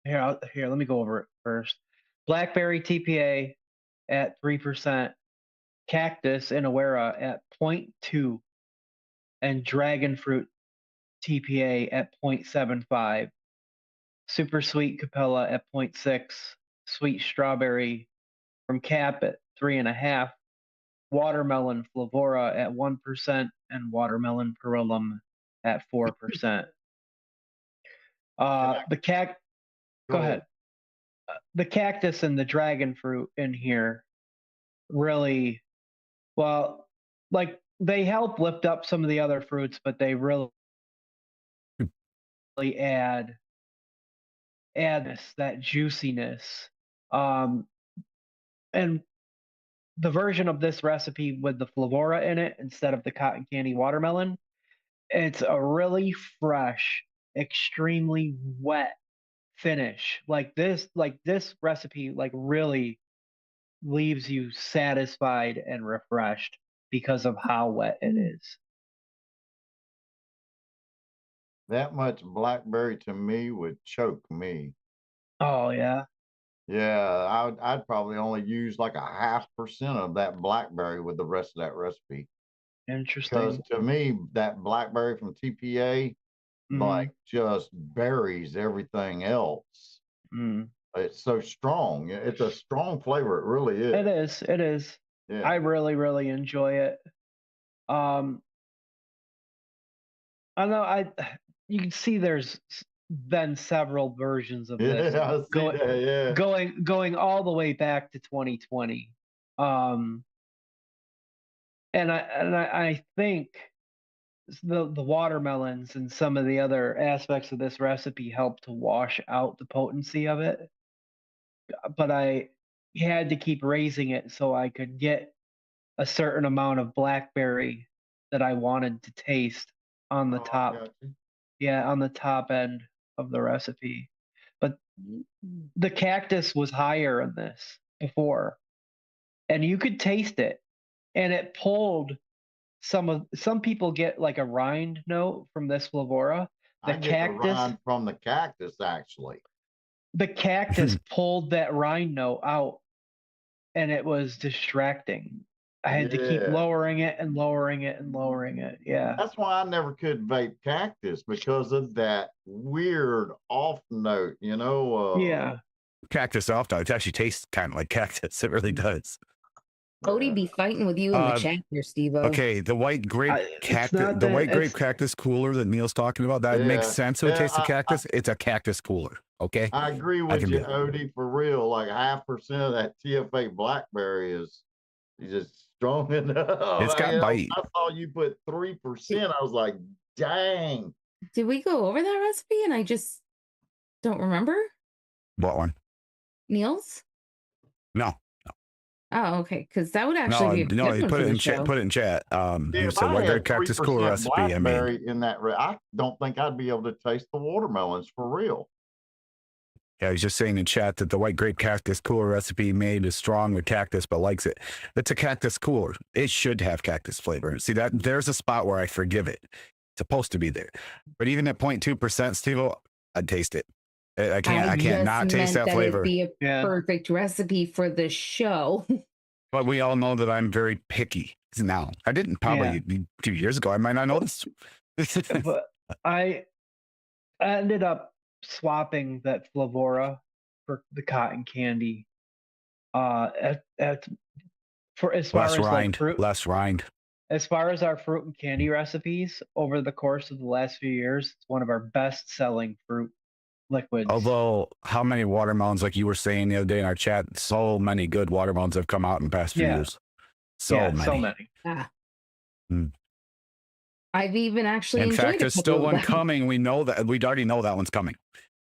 [SPEAKER 5] here, let me go over it first. Blackberry TPA at 3%, cactus in Awera at 0.2, and dragon fruit TPA at 0.75, super sweet Capella at 0.6, sweet strawberry from Cap at 3.5, watermelon Flavora at 1%, and watermelon Perillum at 4%. Go ahead. The cactus and the dragon fruit in here really, well, like they help lift up some of the other fruits, but they really add that juiciness. And the version of this recipe with the Flavora in it instead of the cotton candy watermelon, it's a really fresh, extremely wet finish. Like this recipe really leaves you satisfied and refreshed because of how wet it is.
[SPEAKER 2] That much blackberry to me would choke me.
[SPEAKER 5] Oh yeah.
[SPEAKER 2] Yeah, I'd probably only use like 0.5% of that blackberry with the rest of that recipe.
[SPEAKER 5] Interesting.
[SPEAKER 2] Because to me, that blackberry from TPA like just buries everything else. It's so strong. It's a strong flavor. It really is.
[SPEAKER 5] It is. Yeah. I really enjoy it. I know you can see there's been several versions of this going all the way back to 2020. And I think the watermelons and some of the other aspects of this recipe help to wash out the potency of it. But I had to keep raising it so I could get a certain amount of blackberry that I wanted to taste on the top. Yeah, on the top end of the recipe. But the cactus was higher in this before. And you could taste it. And it pulled some people get like a rind note from this Flavora.
[SPEAKER 2] I get the rind from the cactus actually.
[SPEAKER 5] The cactus pulled that rind note out, and it was distracting. I had to keep lowering it and lowering it and lowering it. Yeah.
[SPEAKER 2] That's why I never could vape cactus, because of that weird off note,
[SPEAKER 5] yeah.
[SPEAKER 3] Cactus off note. It actually tastes kind of like cactus. It really does.
[SPEAKER 4] Odie be fighting with you in the chat here, Steve-O.
[SPEAKER 3] Okay, the white grape cactus, the white grape cactus cooler that Neil's talking about, that makes sense. So it tastes of cactus. It's a cactus cooler. Okay.
[SPEAKER 2] I agree
[SPEAKER 3] I
[SPEAKER 2] with
[SPEAKER 3] can
[SPEAKER 2] you,
[SPEAKER 3] do it.
[SPEAKER 2] Odie, for real. Like 0.5% of that TFA blackberry is just strong enough.
[SPEAKER 3] It's got bite.
[SPEAKER 2] I saw you put 3%. I was like, dang.
[SPEAKER 4] Did we go over that recipe and I just don't remember?
[SPEAKER 3] What one?
[SPEAKER 4] Neil's?
[SPEAKER 3] No.
[SPEAKER 4] Oh, okay. Because that would actually
[SPEAKER 3] No,
[SPEAKER 4] be a
[SPEAKER 3] no,
[SPEAKER 4] good
[SPEAKER 3] he
[SPEAKER 4] one
[SPEAKER 3] put
[SPEAKER 4] for
[SPEAKER 3] it
[SPEAKER 4] the
[SPEAKER 3] in chat.
[SPEAKER 4] show.
[SPEAKER 3] Put it in chat.
[SPEAKER 2] See,
[SPEAKER 3] He
[SPEAKER 2] if
[SPEAKER 3] said,
[SPEAKER 2] I
[SPEAKER 3] "What
[SPEAKER 2] had
[SPEAKER 3] great cactus cooler
[SPEAKER 2] 3%
[SPEAKER 3] recipe I made."
[SPEAKER 2] blackberry in that, I don't think I'd be able to taste the watermelons for real.
[SPEAKER 3] Yeah, he's just saying in chat that the white grape cactus cooler recipe made is strong with cactus, but likes it. It's a cactus cooler. It should have cactus flavor. See that? There's a spot where I forgive it. It's supposed to be there, but even at 0.2%, Steve, I'd taste it. I can't. I can't
[SPEAKER 4] just
[SPEAKER 3] not taste
[SPEAKER 4] meant
[SPEAKER 3] that flavor.
[SPEAKER 4] it'd be a
[SPEAKER 5] Yeah.
[SPEAKER 4] perfect recipe for the show.
[SPEAKER 3] But we all know that I'm very picky now. I didn't probably 2 years ago. I might not know this.
[SPEAKER 5] But I ended up swapping that Flavora for the cotton candy. For as far
[SPEAKER 3] Less
[SPEAKER 5] as like
[SPEAKER 3] rind.
[SPEAKER 5] fruit,
[SPEAKER 3] Less rind.
[SPEAKER 5] as far as our fruit and candy recipes over the course of the last few years, it's one of our best selling fruit liquids.
[SPEAKER 3] Although, how many watermelons, like you were saying the other day in our chat, so many good watermelons have come out in the past few years. So many.
[SPEAKER 4] Ah.
[SPEAKER 3] Mm.
[SPEAKER 4] I've even actually
[SPEAKER 3] In
[SPEAKER 4] enjoyed
[SPEAKER 3] fact,
[SPEAKER 4] a
[SPEAKER 3] there's
[SPEAKER 4] couple
[SPEAKER 3] still
[SPEAKER 4] of
[SPEAKER 3] one
[SPEAKER 4] them.
[SPEAKER 3] coming. We know that. We already know that one's coming.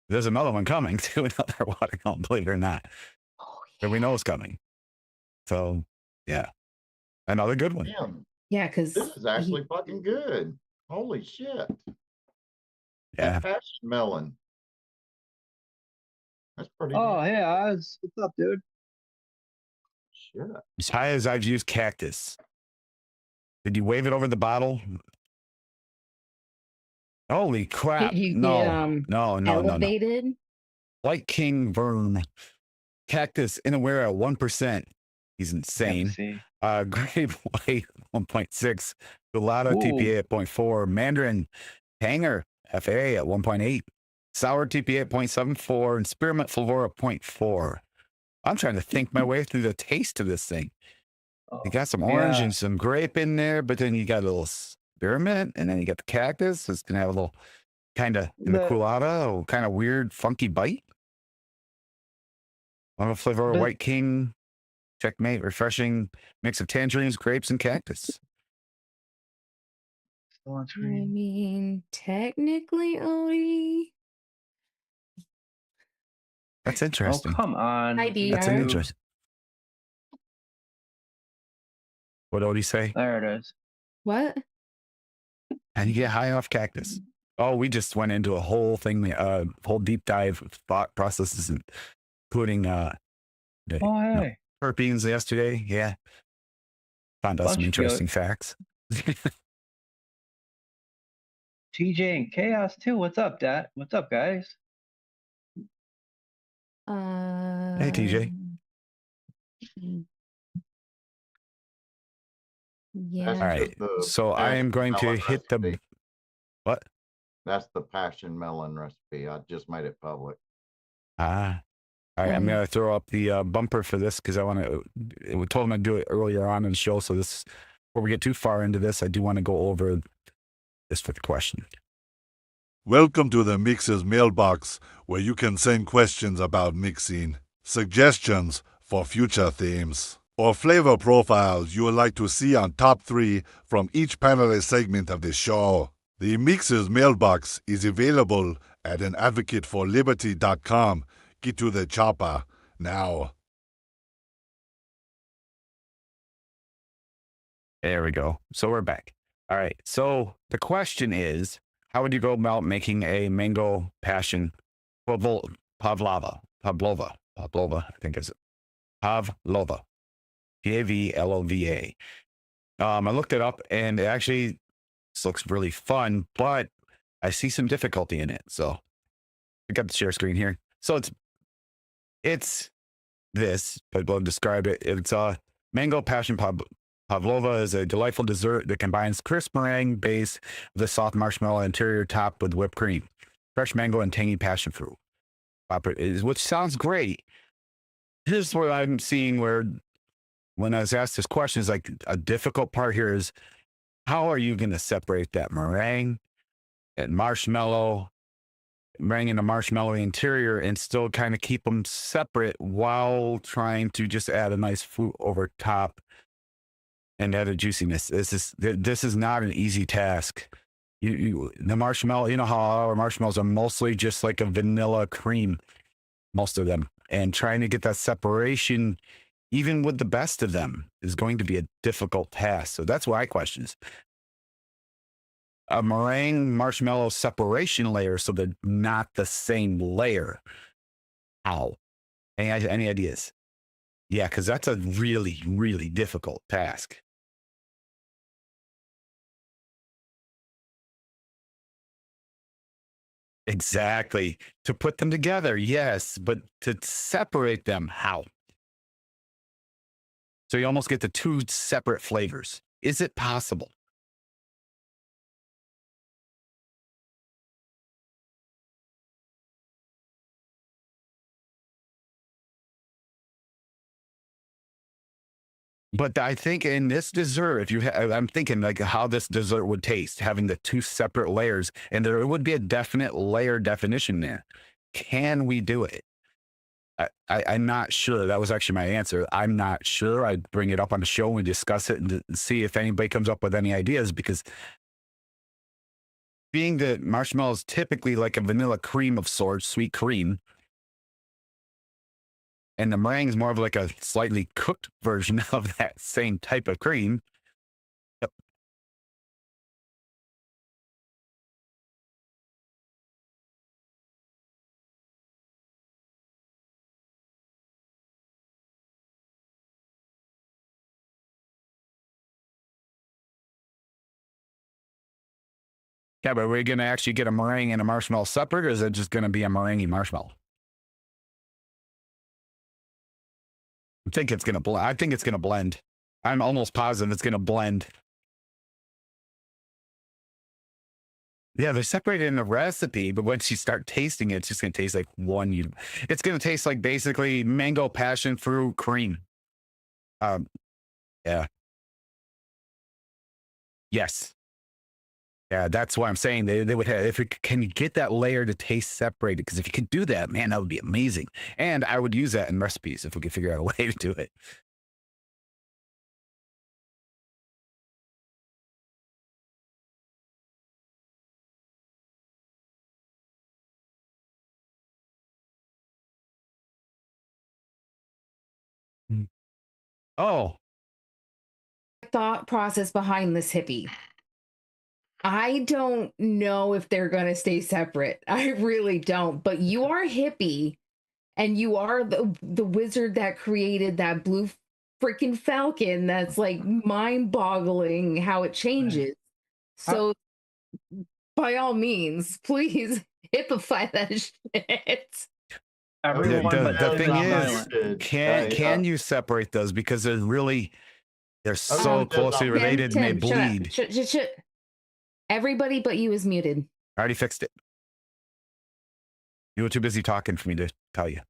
[SPEAKER 3] There's another one coming to another watermelon, believe it or not.
[SPEAKER 4] Oh,
[SPEAKER 3] That we know is coming. So, yeah. Another good one.
[SPEAKER 2] Damn,
[SPEAKER 4] yeah, because
[SPEAKER 2] this is actually fucking good. Holy shit.
[SPEAKER 3] Yeah.
[SPEAKER 2] That passion melon. That's pretty
[SPEAKER 5] Oh
[SPEAKER 2] damn
[SPEAKER 5] yeah, what's up, dude?
[SPEAKER 2] shit.
[SPEAKER 3] As high as I've used cactus. Did you wave it over the bottle? Holy crap.
[SPEAKER 4] did you
[SPEAKER 3] No.
[SPEAKER 4] get
[SPEAKER 3] No.
[SPEAKER 4] elevated?
[SPEAKER 3] White King Vern. Cactus Inaware at 1%. He's
[SPEAKER 5] Let's
[SPEAKER 3] insane.
[SPEAKER 5] see.
[SPEAKER 3] Grape White 1.6. Gelato
[SPEAKER 5] Ooh.
[SPEAKER 3] TPA at 0.4. Mandarin Hanger FA at 1.8. Sour TPA at 0.74. And Spearmint Flavor at 0.4. I'm trying to think my way through the taste of this thing. You got some orange
[SPEAKER 5] Yeah.
[SPEAKER 3] and some grape in there, but then you got a little spearmint, and then you got the cactus. So it's gonna have a little kind of in the
[SPEAKER 5] The-
[SPEAKER 3] culata, kind of weird, funky bite. On a flavor of
[SPEAKER 5] The-
[SPEAKER 3] White King, checkmate, refreshing mix of tangerines, grapes, and cactus.
[SPEAKER 5] Still on
[SPEAKER 4] I
[SPEAKER 5] screen.
[SPEAKER 4] mean, technically, Odie.
[SPEAKER 3] That's
[SPEAKER 5] Oh
[SPEAKER 3] interesting.
[SPEAKER 5] come on.
[SPEAKER 4] Hi, DR.
[SPEAKER 3] That's an
[SPEAKER 5] YouTube.
[SPEAKER 3] interest. What would he say?
[SPEAKER 5] There it is.
[SPEAKER 4] What?
[SPEAKER 3] And you get high off cactus. Oh, we just went into a whole thing, whole deep dive of thought processes, including the
[SPEAKER 5] Oh hey.
[SPEAKER 3] terpenes yesterday. Yeah. Found out some
[SPEAKER 5] Bunch of
[SPEAKER 3] interesting facts.
[SPEAKER 5] TJ and Chaos too. What's up, Dad? What's up, guys?
[SPEAKER 3] Hey, TJ.
[SPEAKER 4] Yeah.
[SPEAKER 2] That's
[SPEAKER 3] All right.
[SPEAKER 2] just the
[SPEAKER 3] So I am going to
[SPEAKER 2] melon
[SPEAKER 3] hit the
[SPEAKER 2] recipe.
[SPEAKER 3] what?
[SPEAKER 2] That's the passion melon recipe. I just made it public.
[SPEAKER 3] Ah. All right. I'm going to throw up the bumper for this because I want to. We told him I'd do it earlier on in the show. So this, before we get too far into this, I do want to go over this for the question.
[SPEAKER 6] Welcome to the Mixer's mailbox, where you can send questions about mixing, suggestions for future themes, or flavor profiles you would like to see on Top 3 from each panelist segment of the show. The Mixer's mailbox is available at anadvocateforliberty.com. Get to the chopper now.
[SPEAKER 3] There we go. So we're back. All right. So the question is, how would you go about making a mango passion pavlova? I think is it. Pavlova. Pavlova. I looked it up and it actually this looks really fun, but I see some difficulty in it. So I got the share screen here. So it's this, but we'll describe it. It's a mango passion pavlova is a delightful dessert that combines crisp meringue base with a soft marshmallow interior topped with whipped cream, fresh mango, and tangy passion fruit. Which sounds great. Here's what I'm seeing where when I was asked this question is like a difficult part here is how are you going to separate that meringue and marshmallow meringue and the marshmallow interior and still kind of keep them separate while trying to just add a nice fruit over top and add a juiciness. This is not an easy task. The marshmallow, you know how our marshmallows are mostly just like a vanilla cream, most of them, and trying to get that separation, even with the best of them, is going to be a difficult task. So that's why I questions a meringue marshmallow separation layer so they're not the same layer. How? Any ideas? Yeah, because that's a really, really difficult task. Exactly. To put them together, yes, but to separate them, how? So you almost get the two separate flavors. Is it possible? But I think in this dessert, if you, I'm thinking like how this dessert would taste, having the two separate layers, and there would be a definite layer definition there. Can we do it? I'm not sure. That was actually my answer. I'm not sure. I'd bring it up on the show and discuss it and see if anybody comes up with any ideas, because being that marshmallow is typically like a vanilla cream of sorts, sweet cream, and the meringue is more of like a slightly cooked version of that same type of cream. Yep. Yeah, but we're going to actually get a meringue and a marshmallow separate, or is it just going to be a meringue marshmallow? I think it's going to blend. I think it's going to blend. I'm almost positive it's going to blend. Yeah, they're separated in the recipe, but once you start tasting it, it's just going to taste like one. It's going to taste like basically mango passion fruit cream. Yeah. Yes. Yeah, that's why I'm saying they would have, if it can get that layer to taste separated, because if you could do that, man, that would be amazing. And I would use that in recipes if we could figure out a way to do it. Mm. Oh,
[SPEAKER 4] Thought process behind this hippie. I don't know if they're going to stay separate. I really don't. But you are hippie, and you are the wizard that created that blue freaking falcon. That's like mind-boggling how it changes. So by all means, please hippify that shit.
[SPEAKER 5] Everyone but
[SPEAKER 3] the
[SPEAKER 5] Tim
[SPEAKER 3] thing
[SPEAKER 5] is
[SPEAKER 3] is,
[SPEAKER 5] silent.
[SPEAKER 3] can you separate those, because they're so
[SPEAKER 2] Oh,
[SPEAKER 3] closely
[SPEAKER 2] Tim,
[SPEAKER 3] related and they
[SPEAKER 4] Tim, shut up.
[SPEAKER 3] bleed.
[SPEAKER 4] Shut. Everybody but you is muted.
[SPEAKER 3] I already fixed it. You were too busy talking for me to tell you.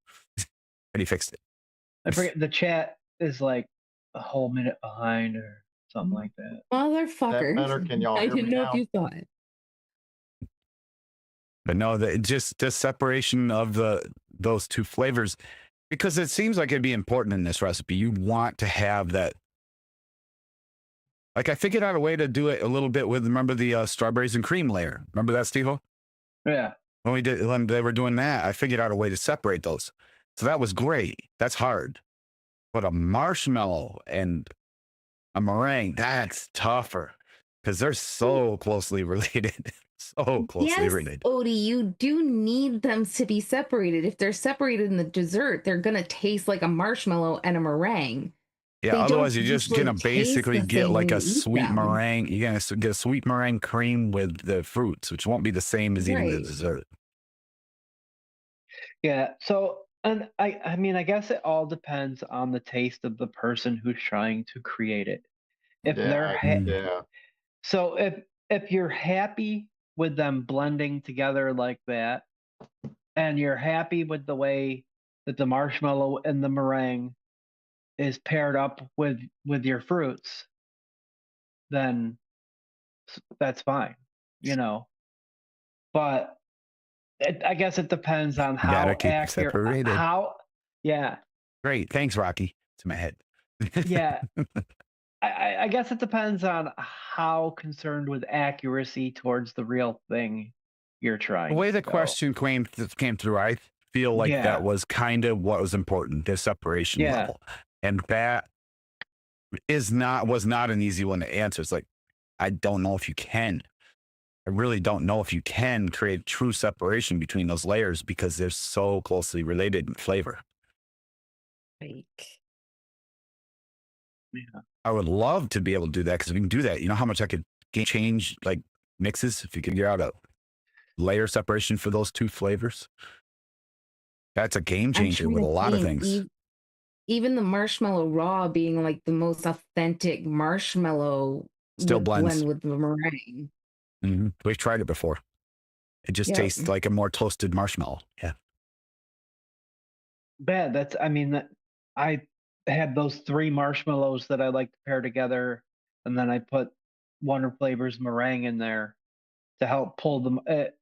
[SPEAKER 3] Already fixed it.
[SPEAKER 5] I forget, the chat is like a whole minute behind or something like that.
[SPEAKER 4] Motherfucker.
[SPEAKER 2] that better? Can y'all
[SPEAKER 4] I
[SPEAKER 2] hear
[SPEAKER 4] didn't
[SPEAKER 2] me
[SPEAKER 4] know
[SPEAKER 2] now?
[SPEAKER 4] if you saw it.
[SPEAKER 3] But no, just the separation of those two flavors, because it seems like it'd be important in this recipe. You want to have that. Like I figured out a way to do it a little bit with, remember the strawberries and cream layer? Remember that, Steve-O?
[SPEAKER 5] Yeah.
[SPEAKER 3] When they were doing that, I figured out a way to separate those. So that was great. That's hard. But a marshmallow and a meringue, that's tougher, because they're so closely related. So closely
[SPEAKER 4] Yes,
[SPEAKER 3] related.
[SPEAKER 4] Odie, you do need them to be separated. If they're separated in the dessert, they're going to taste like a marshmallow and a meringue.
[SPEAKER 3] Yeah,
[SPEAKER 4] They
[SPEAKER 3] otherwise
[SPEAKER 4] don't
[SPEAKER 3] you're just
[SPEAKER 4] usually
[SPEAKER 3] gonna
[SPEAKER 4] taste
[SPEAKER 3] basically
[SPEAKER 4] the
[SPEAKER 3] get
[SPEAKER 4] same
[SPEAKER 3] like
[SPEAKER 4] when
[SPEAKER 3] a
[SPEAKER 4] you eat
[SPEAKER 3] sweet
[SPEAKER 4] them.
[SPEAKER 3] meringue. You're gonna get a sweet meringue cream with the fruits, which won't be the same as eating the
[SPEAKER 4] Right.
[SPEAKER 3] dessert.
[SPEAKER 5] Yeah. So, and I mean, I guess it all depends on the taste of the person who's trying to create it. If they're
[SPEAKER 2] Yeah.
[SPEAKER 5] so if you're happy with them blending together like that, and you're happy with the way that the marshmallow and the meringue is paired up with your fruits, then that's fine, you know. But I guess it depends on
[SPEAKER 3] You gotta
[SPEAKER 5] how
[SPEAKER 3] keep it
[SPEAKER 5] accurate,
[SPEAKER 3] separated.
[SPEAKER 5] yeah,
[SPEAKER 3] Great. Thanks, Rocky. To my head.
[SPEAKER 5] yeah. I guess it depends on how concerned with accuracy towards the real thing you're
[SPEAKER 3] The
[SPEAKER 5] trying
[SPEAKER 3] way
[SPEAKER 5] to
[SPEAKER 3] the
[SPEAKER 5] go.
[SPEAKER 3] question came through, I feel like
[SPEAKER 5] Yeah,
[SPEAKER 3] that was kind of what was important, the separation
[SPEAKER 5] yeah.
[SPEAKER 3] level. And that was not an easy one to answer. It's like, I don't know if you can. I really don't know if you can create true separation between those layers because they're so closely related in flavor.
[SPEAKER 4] Like,
[SPEAKER 5] Yeah.
[SPEAKER 3] I would love to be able to do that because if you can do that, you know how much I could change like mixes if you could figure out a layer separation for those two flavors. That's a game
[SPEAKER 4] I'm
[SPEAKER 3] changer
[SPEAKER 4] trying
[SPEAKER 3] with a
[SPEAKER 4] to
[SPEAKER 3] lot of
[SPEAKER 4] think.
[SPEAKER 3] things.
[SPEAKER 4] Even the marshmallow raw being like the most authentic marshmallow
[SPEAKER 3] Still
[SPEAKER 4] would
[SPEAKER 3] blends.
[SPEAKER 4] blend with the meringue.
[SPEAKER 3] We've tried it before. It just
[SPEAKER 4] Yep.
[SPEAKER 3] tastes like a more toasted marshmallow. Yeah.
[SPEAKER 5] Bad. I mean, I had those 3 marshmallows that I like to pair together, and then I put Wonder Flavors meringue in there to help pull them. It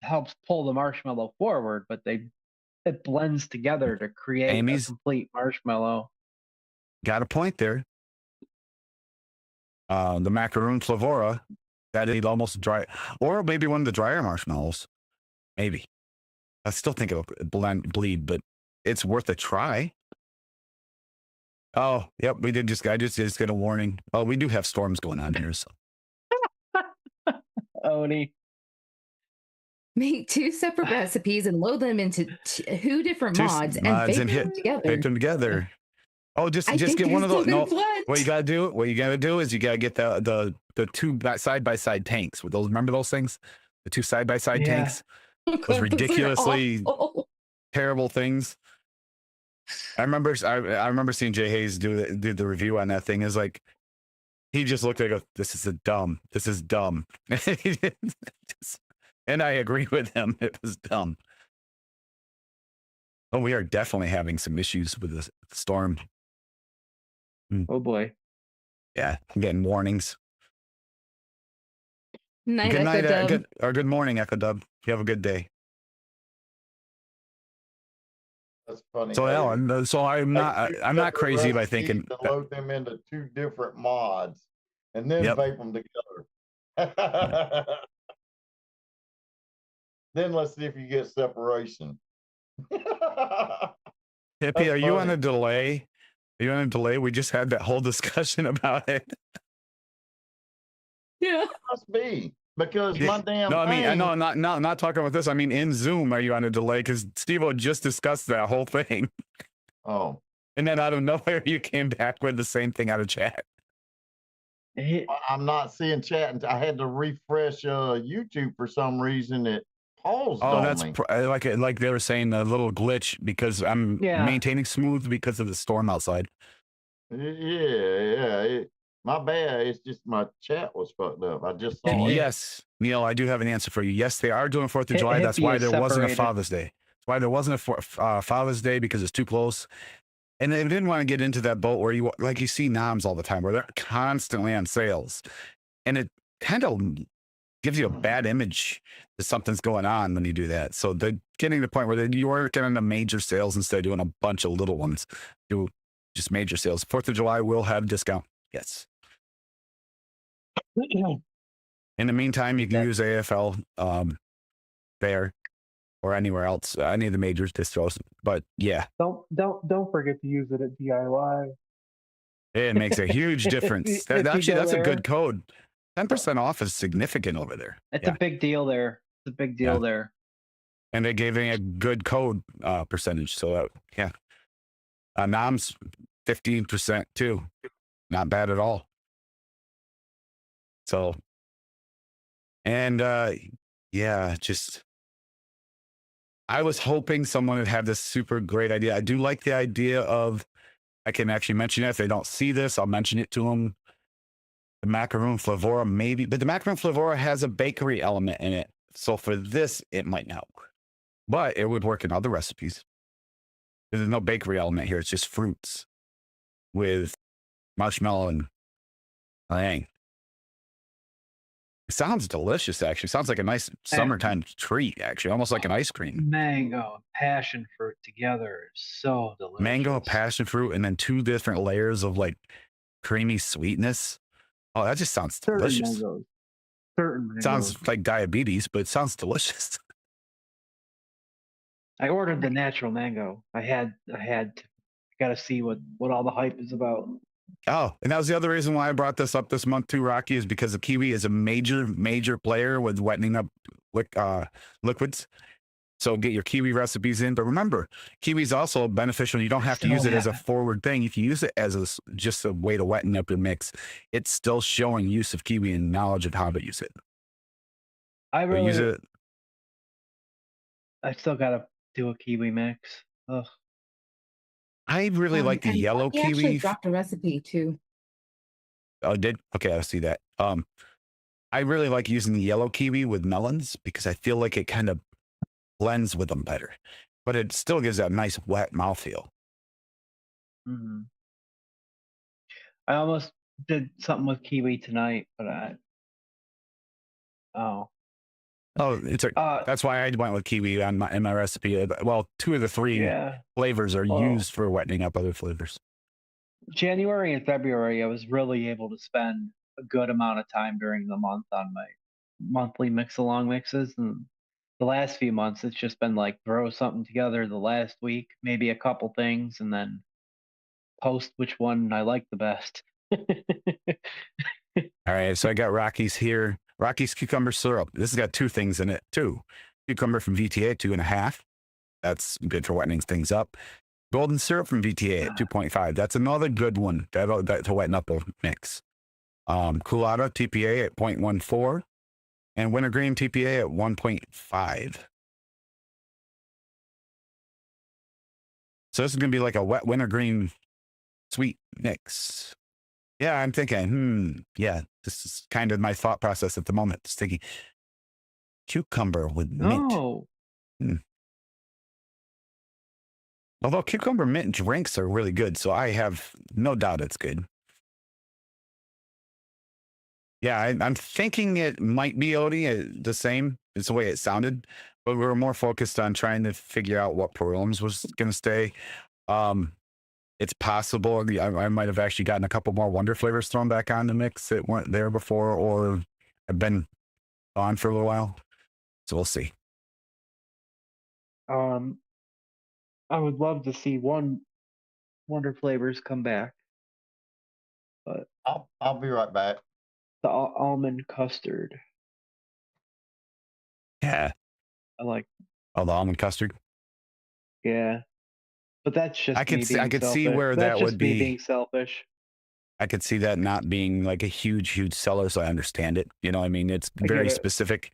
[SPEAKER 5] helps pull the marshmallow forward, but it blends together to create a
[SPEAKER 3] Amy's
[SPEAKER 5] complete marshmallow.
[SPEAKER 3] got a point there. The macaroon flavora, that is almost dry, or maybe one of the drier marshmallows. Maybe. I still think it'll bleed, but it's worth a try. Oh, yep. I just get a warning. Oh, we do have storms going on here. So
[SPEAKER 5] Oni.
[SPEAKER 4] Make 2 separate recipes and load them into 2 different mods and bake them together.
[SPEAKER 3] bake them together. Oh, just
[SPEAKER 4] I think
[SPEAKER 3] get one of those.
[SPEAKER 4] there's
[SPEAKER 3] No,
[SPEAKER 4] something
[SPEAKER 3] what you gotta do is you gotta get the 2 side by side tanks with those. Remember those things? The 2 side by side
[SPEAKER 5] Yeah.
[SPEAKER 3] tanks. Those
[SPEAKER 4] Those are
[SPEAKER 3] ridiculously
[SPEAKER 4] awful.
[SPEAKER 3] terrible things. I remember seeing Jay Hayes do the review on that thing. Is like he just looked at it, this is dumb. And I agree with him. It was dumb. Oh, we are definitely having some issues with the storm.
[SPEAKER 5] Oh boy.
[SPEAKER 3] Yeah, I'm getting warnings.
[SPEAKER 4] Night,
[SPEAKER 3] Good night,
[SPEAKER 4] Echo Dub.
[SPEAKER 3] good morning, Echo Dub. You have a good day.
[SPEAKER 2] That's funny.
[SPEAKER 3] So,
[SPEAKER 2] Hey,
[SPEAKER 3] Ellen, so I'm
[SPEAKER 2] take
[SPEAKER 3] not
[SPEAKER 2] 2
[SPEAKER 3] I'm not
[SPEAKER 2] separate
[SPEAKER 3] crazy by
[SPEAKER 2] recipes
[SPEAKER 3] thinking
[SPEAKER 2] and
[SPEAKER 3] that,
[SPEAKER 2] load them into 2 different mods and then
[SPEAKER 3] Yep.
[SPEAKER 2] vape them together. Then let's see if you get separation.
[SPEAKER 3] Hippie,
[SPEAKER 2] That's
[SPEAKER 3] are you on
[SPEAKER 2] funny.
[SPEAKER 3] a delay? Are you on a delay? We just had that whole discussion about it.
[SPEAKER 4] Yeah.
[SPEAKER 2] Must be because
[SPEAKER 3] Yeah.
[SPEAKER 2] my damn
[SPEAKER 3] No, I mean, I
[SPEAKER 2] thing.
[SPEAKER 3] know, not talking about this. I mean, in Zoom, are you on a delay? Because Steve-O just discussed that whole thing.
[SPEAKER 2] Oh,
[SPEAKER 3] And then out of nowhere, you came back with the same thing out of chat.
[SPEAKER 2] I'm not seeing chat. I had to refresh YouTube for some reason. It paused
[SPEAKER 3] Oh,
[SPEAKER 2] on
[SPEAKER 3] that's
[SPEAKER 2] me.
[SPEAKER 3] like they were saying, a little glitch because I'm
[SPEAKER 5] Yeah.
[SPEAKER 3] maintaining smooth because of the storm outside.
[SPEAKER 2] Yeah. My bad. It's just my chat was fucked up. I just saw it.
[SPEAKER 3] Yes, Neil, I do have an answer for you. Yes, they are doing 4th of July. That's
[SPEAKER 5] Hippie
[SPEAKER 3] why
[SPEAKER 5] is
[SPEAKER 3] there wasn't a
[SPEAKER 5] separated.
[SPEAKER 3] Father's Day. That's why there wasn't a Father's Day because it's too close. And they didn't want to get into that boat where you see noms all the time where they're constantly on sales. And it kind of gives you a bad image that something's going on when you do that. So they're getting to the point where you are getting the major sales instead of doing a bunch of little ones. Do just major sales. 4th of July will have discount. Yes. In the meantime, you can use AFL there or anywhere else, any of the major distros. But yeah,
[SPEAKER 5] Don't forget to use it at DIY.
[SPEAKER 3] it makes a huge difference.
[SPEAKER 5] If you
[SPEAKER 3] Actually,
[SPEAKER 5] go
[SPEAKER 3] that's a
[SPEAKER 5] there.
[SPEAKER 3] good code. 10% off is significant over there.
[SPEAKER 5] It's
[SPEAKER 3] Yeah.
[SPEAKER 5] a big deal there. It's a big deal
[SPEAKER 3] Yeah.
[SPEAKER 5] there.
[SPEAKER 3] And they gave me a good code percentage. So yeah, Nom's 15% too. Not bad at all. So, and yeah, just I was hoping someone would have this super great idea. I do like the idea of, I can actually mention it. If they don't see this, I'll mention it to them. The macaroon flavora, maybe, but the macaroon flavora has a bakery element in it. So for this, it might not work, but it would work in other recipes. There's no bakery element here. It's just fruits with marshmallow and meringue. Sounds delicious, actually. Sounds like a nice summertime treat, actually, almost like an ice cream.
[SPEAKER 5] Mango and passion fruit together is so delicious.
[SPEAKER 3] Mango, passion fruit, and then 2 different layers of like creamy sweetness. Oh, that just sounds
[SPEAKER 5] Certain
[SPEAKER 3] delicious.
[SPEAKER 5] mangoes. Certain mangoes.
[SPEAKER 3] Sounds like diabetes, but it sounds delicious.
[SPEAKER 5] I ordered the natural mango. I had to. Got to see what all the hype is about.
[SPEAKER 3] Oh, and that was the other reason why I brought this up this month too, Rocky, is because the kiwi is a major player with wetting up liquids. So get your kiwi recipes in. But remember, kiwi is also beneficial. You don't have to use it as a forward thing. If you use it as just a way to wetten up your mix, it's still showing use of kiwi and knowledge of how to use it.
[SPEAKER 5] I
[SPEAKER 3] So use it.
[SPEAKER 5] I still got to do a kiwi mix. Ugh.
[SPEAKER 3] I really like the yellow
[SPEAKER 4] He
[SPEAKER 3] kiwi.
[SPEAKER 4] actually dropped a recipe too.
[SPEAKER 3] Oh, did? Okay, I see that. I really like using the yellow kiwi with melons because I feel like it kind of blends with them better, but it still gives that nice wet mouthfeel.
[SPEAKER 5] Mm-hmm. I almost did something with kiwi tonight, but
[SPEAKER 3] it's that's why I went with kiwi in my recipe. Well, 2 of the 3 flavors are used for wetting up other flavors.
[SPEAKER 5] January and February, I was really able to spend a good amount of time during the month on my monthly mix-along mixes, and the last few months, it's just been like throw something together the last week, maybe a couple things, and then post which one I like the best.
[SPEAKER 3] All right, so I got Rocky's here. Rocky's cucumber syrup. This has got 2 things in it, too. Cucumber from VTA, 2.5. That's good for wetting things up. Golden syrup from VTA at 2.5. That's another good one that to wetten up a mix. Coolada TPA at 0.14. And wintergreen TPA at 1.5. So this is going to be like a wet wintergreen sweet mix. Yeah, I'm thinking, yeah, this is kind of my thought process at the moment. Just thinking cucumber with mint.
[SPEAKER 5] Oh.
[SPEAKER 3] Although cucumber mint drinks are really good, so I have no doubt it's good. Yeah, I'm thinking it might be Odie, the same. It's the way it sounded, but we were more focused on trying to figure out what Perlums was going to stay. It's possible I might have actually gotten a couple more Wonder flavors thrown back on the mix that weren't there before, or have been on for a little while. So we'll see.
[SPEAKER 5] I would love to see one Wonder flavors come back, but
[SPEAKER 2] I'll be right back.
[SPEAKER 5] The almond custard.
[SPEAKER 3] Yeah,
[SPEAKER 5] I like.
[SPEAKER 3] Oh, the almond custard.
[SPEAKER 5] Yeah, but that's just.
[SPEAKER 3] I could see where
[SPEAKER 5] that's
[SPEAKER 3] that would be
[SPEAKER 5] being selfish.
[SPEAKER 3] I could see that not being like a huge seller, so I understand it. You know, I mean, it's very specific,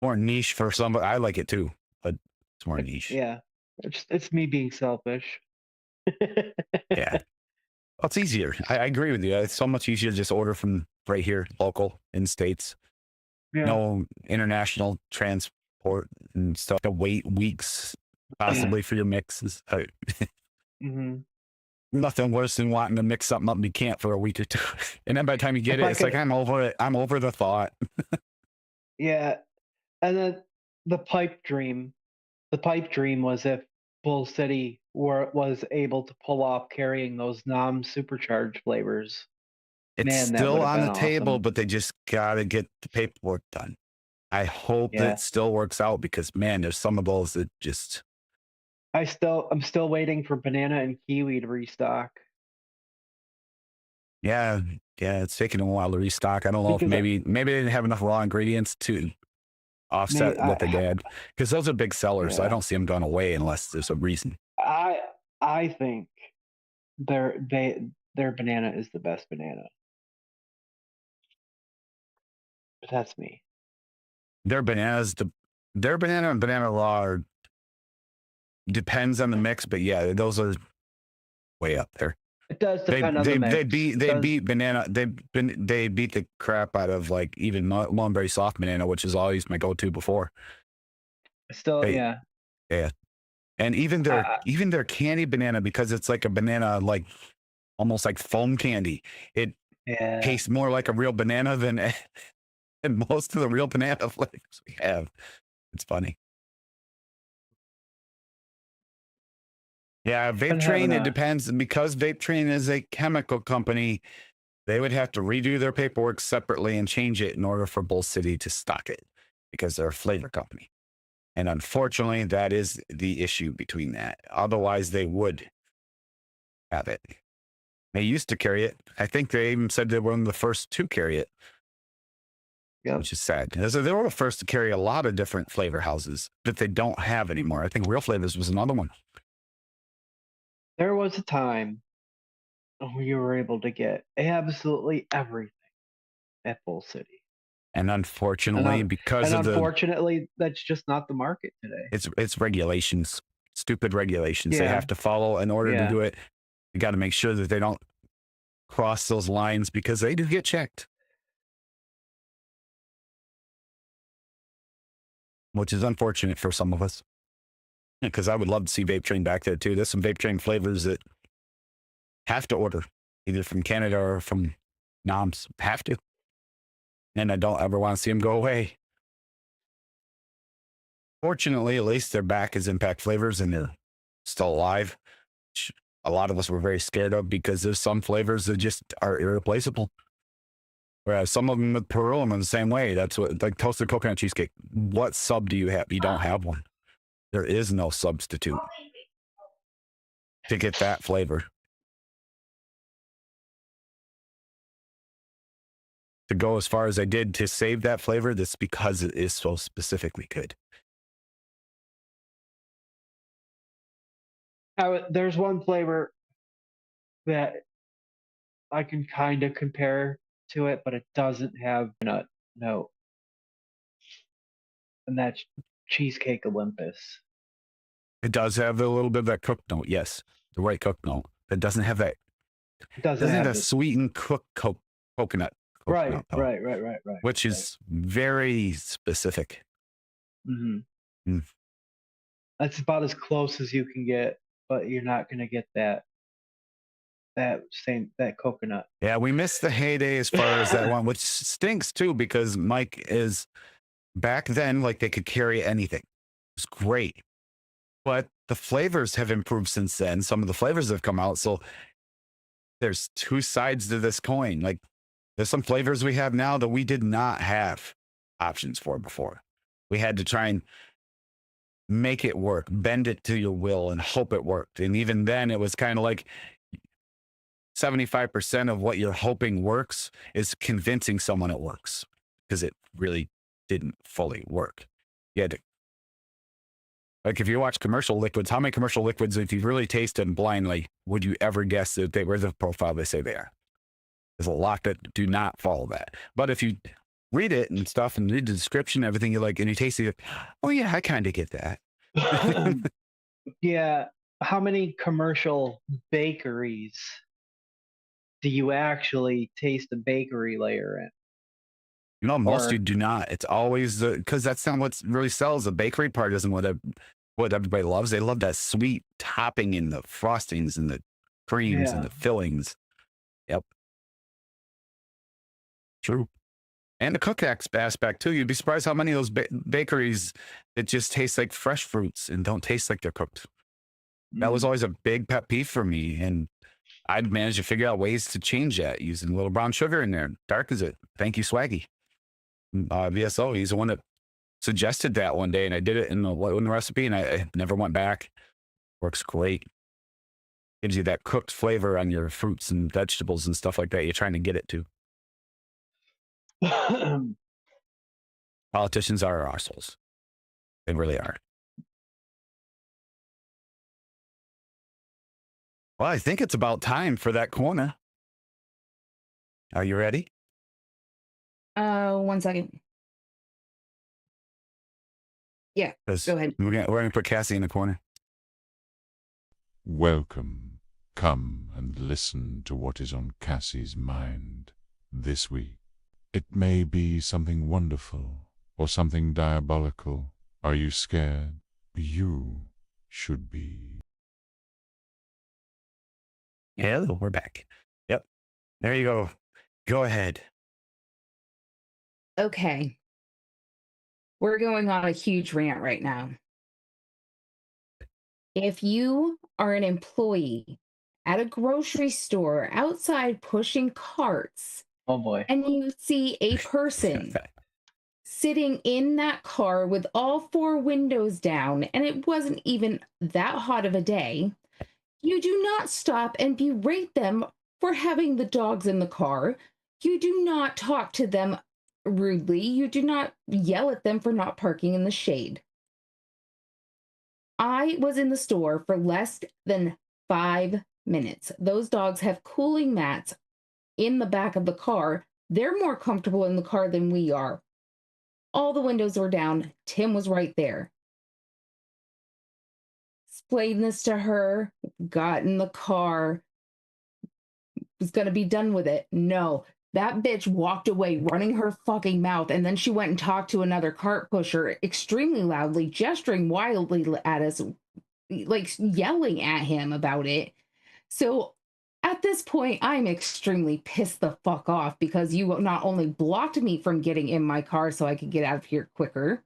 [SPEAKER 3] more niche for somebody. I like it too, but it's more niche.
[SPEAKER 5] Yeah, it's me being selfish.
[SPEAKER 3] Yeah. Well, it's easier. I agree with you. It's so much easier to just order from right here, local in states.
[SPEAKER 5] Yeah.
[SPEAKER 3] No international transport and stuff. To wait weeks possibly for your mixes. Nothing worse than wanting to mix something up and you can't for a week or 2. And then by the time you get it, it's like, I'm over it. I'm over the thought.
[SPEAKER 5] Yeah. And then the pipe dream was if Bull City was able to pull off carrying those supercharged flavors.
[SPEAKER 3] It's still on the table, but they just got to get the paperwork done. I hope that it still works out because, man, there's some of those that just...
[SPEAKER 5] I'm still waiting for banana and kiwi to restock.
[SPEAKER 3] Yeah, it's taking a while to restock. I don't know if maybe they didn't have enough raw ingredients to offset what they had, because those are big sellers. So I don't see them going away unless there's a reason.
[SPEAKER 5] I think their banana is the best banana. But that's me.
[SPEAKER 3] Their banana and banana raw depends on the mix, but yeah, those are way up there.
[SPEAKER 5] It does depend on the mix.
[SPEAKER 3] They beat banana. They beat the crap out of like even Mulberry soft banana, which is always my go-to before.
[SPEAKER 5] Still, yeah.
[SPEAKER 3] And even their candy banana, because it's like a banana, like almost like foam candy. It tastes more like a real banana than and most of the real banana flavors we have. It's funny. Yeah, Vape
[SPEAKER 5] Been having
[SPEAKER 3] Train, it
[SPEAKER 5] a
[SPEAKER 3] depends. And because Vape Train is a chemical company, they would have to redo their paperwork separately and change it in order for Bull City to stock it because they're a flavor company. And unfortunately, that is the issue between that. Otherwise, they would have it. They used to carry it. I think they even said they were one of the first to carry it,
[SPEAKER 5] Yep.
[SPEAKER 3] which is sad. So they were the first to carry a lot of different flavor houses that they don't have anymore. I think Real Flavors was another one.
[SPEAKER 5] There was a time when you were able to get absolutely everything at Bull City.
[SPEAKER 3] And
[SPEAKER 5] And,
[SPEAKER 3] unfortunately, because of the
[SPEAKER 5] unfortunately, that's just not the market today.
[SPEAKER 3] it's regulations, stupid regulations they
[SPEAKER 5] Yeah.
[SPEAKER 3] have to follow in order to
[SPEAKER 5] Yeah.
[SPEAKER 3] do it. You got to make sure that they don't cross those lines because they do get checked, which is unfortunate for some of us. Because I would love to see Vape Train back there too. There's some Vape Train flavors that have to order either from Canada or from NOMS. Have to. And I don't ever want to see them go away. Fortunately, at least they're back as Impact Flavors and they're still alive. Which a lot of us were very scared of because there's some flavors that just are irreplaceable. Whereas some of them with Pearl are the same way. That's what, like toasted coconut cheesecake. What sub do you have? You don't have one. There is no substitute to get that flavor. To go as far as I did to save that flavor, that's because it is so specifically good.
[SPEAKER 5] There's one flavor that I can kind of compare to it, but it doesn't have nut note, and that's Cheesecake Olympus.
[SPEAKER 3] It does have a little bit of that cooked note, yes, the right cooked note. It doesn't have that.
[SPEAKER 5] It doesn't
[SPEAKER 3] Doesn't
[SPEAKER 5] have
[SPEAKER 3] have that
[SPEAKER 5] the,
[SPEAKER 3] sweetened coconut.
[SPEAKER 5] right,
[SPEAKER 3] note,
[SPEAKER 5] right,
[SPEAKER 3] though,
[SPEAKER 5] right.
[SPEAKER 3] which is very specific.
[SPEAKER 5] Mm-hmm.
[SPEAKER 3] Mm.
[SPEAKER 5] That's about as close as you can get, but you're not going to get that coconut.
[SPEAKER 3] Yeah, we missed the heyday as far as that one, which stinks too, because Mike is back then, like they could carry anything. It's great. But the flavors have improved since then. Some of the flavors have come out. So there's two sides to this coin. Like there's some flavors we have now that we did not have options for before. We had to try and make it work, bend it to your will and hope it worked. And even then it was kind of like 75% of what you're hoping works is convincing someone it works because it really didn't fully work. You had to, like, if you watch commercial liquids, how many commercial liquids, if you really taste them blindly, would you ever guess that they were the profile they say they are? There's a lot that do not follow that. But if you read it and stuff and read the description, everything you like, and you taste it, oh yeah, I kind of get that.
[SPEAKER 5] Yeah. How many commercial bakeries do you actually taste the bakery layer in?
[SPEAKER 3] You know, most
[SPEAKER 5] Or-
[SPEAKER 3] you do not. It's always because that's not what really sells. The bakery part isn't what everybody loves. They love that sweet topping and the frostings and the creams and
[SPEAKER 5] Yeah.
[SPEAKER 3] the fillings. Yep. True. And the cook aspect too. You'd be surprised how many of those bakeries that just taste like fresh fruits and don't taste like they're cooked. That was
[SPEAKER 5] Mm.
[SPEAKER 3] always a big pet peeve for me. And I'd managed to figure out ways to change that using a little brown sugar in there. Dark as it. Thank you, Swaggy. VSO. He's the one that suggested that one day, and I did it in the recipe, and I never went back. Works great. Gives you that cooked flavor on your fruits and vegetables and stuff like that you're trying to get it to. Politicians are assholes. They really are. Well, I think it's about time for that corner. Are you ready?
[SPEAKER 4] 1 second. Yeah,
[SPEAKER 3] 'Cause
[SPEAKER 4] go ahead.
[SPEAKER 3] we're gonna put Cassie in the corner.
[SPEAKER 7] Welcome. Come and listen to what is on Cassie's mind this week. It may be something wonderful or something diabolical. Are you scared? You should be.
[SPEAKER 3] Yeah, we're back. Yep. There you go. Go ahead.
[SPEAKER 4] Okay. We're going on a huge rant right now. If you are an employee at a grocery store outside pushing carts
[SPEAKER 5] Oh boy.
[SPEAKER 4] and you see a person sitting in that car with all four windows down and it wasn't even that hot of a day, you do not stop and berate them for having the dogs in the car. You do not talk to them rudely. You do not yell at them for not parking in the shade. I was in the store for less than 5 minutes. Those dogs have cooling mats in the back of the car. They're more comfortable in the car than we are. All the windows were down. Tim was right there. Explained this to her, got in the car, was going to be done with it. No, that bitch walked away running her fucking mouth. And then she went and talked to another cart pusher extremely loudly, gesturing wildly at us, like yelling at him about it. So at this point, I'm extremely pissed the fuck off because you not only blocked me from getting in my car so I could get out of here quicker,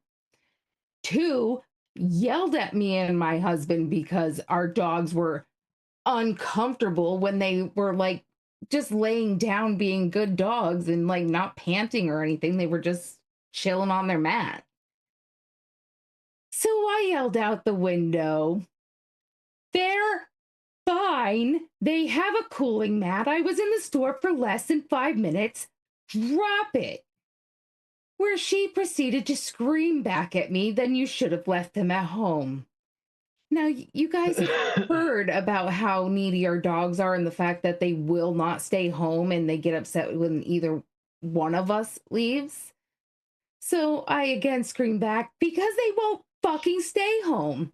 [SPEAKER 4] two, yelled at me and my husband because our dogs were uncomfortable when they were like just laying down being good dogs and like not panting or anything. They were just chilling on their mat. So I yelled out the window, "They're fine. They have a cooling mat. I was in the store for less than 5 minutes. Drop it." Where she proceeded to scream back at me, "Then you should have left them at home." Now, you guys have heard about how needy our dogs are and the fact that they will not stay home and they get upset when either one of us leaves. So I again screamed back, "Because they won't fucking stay home."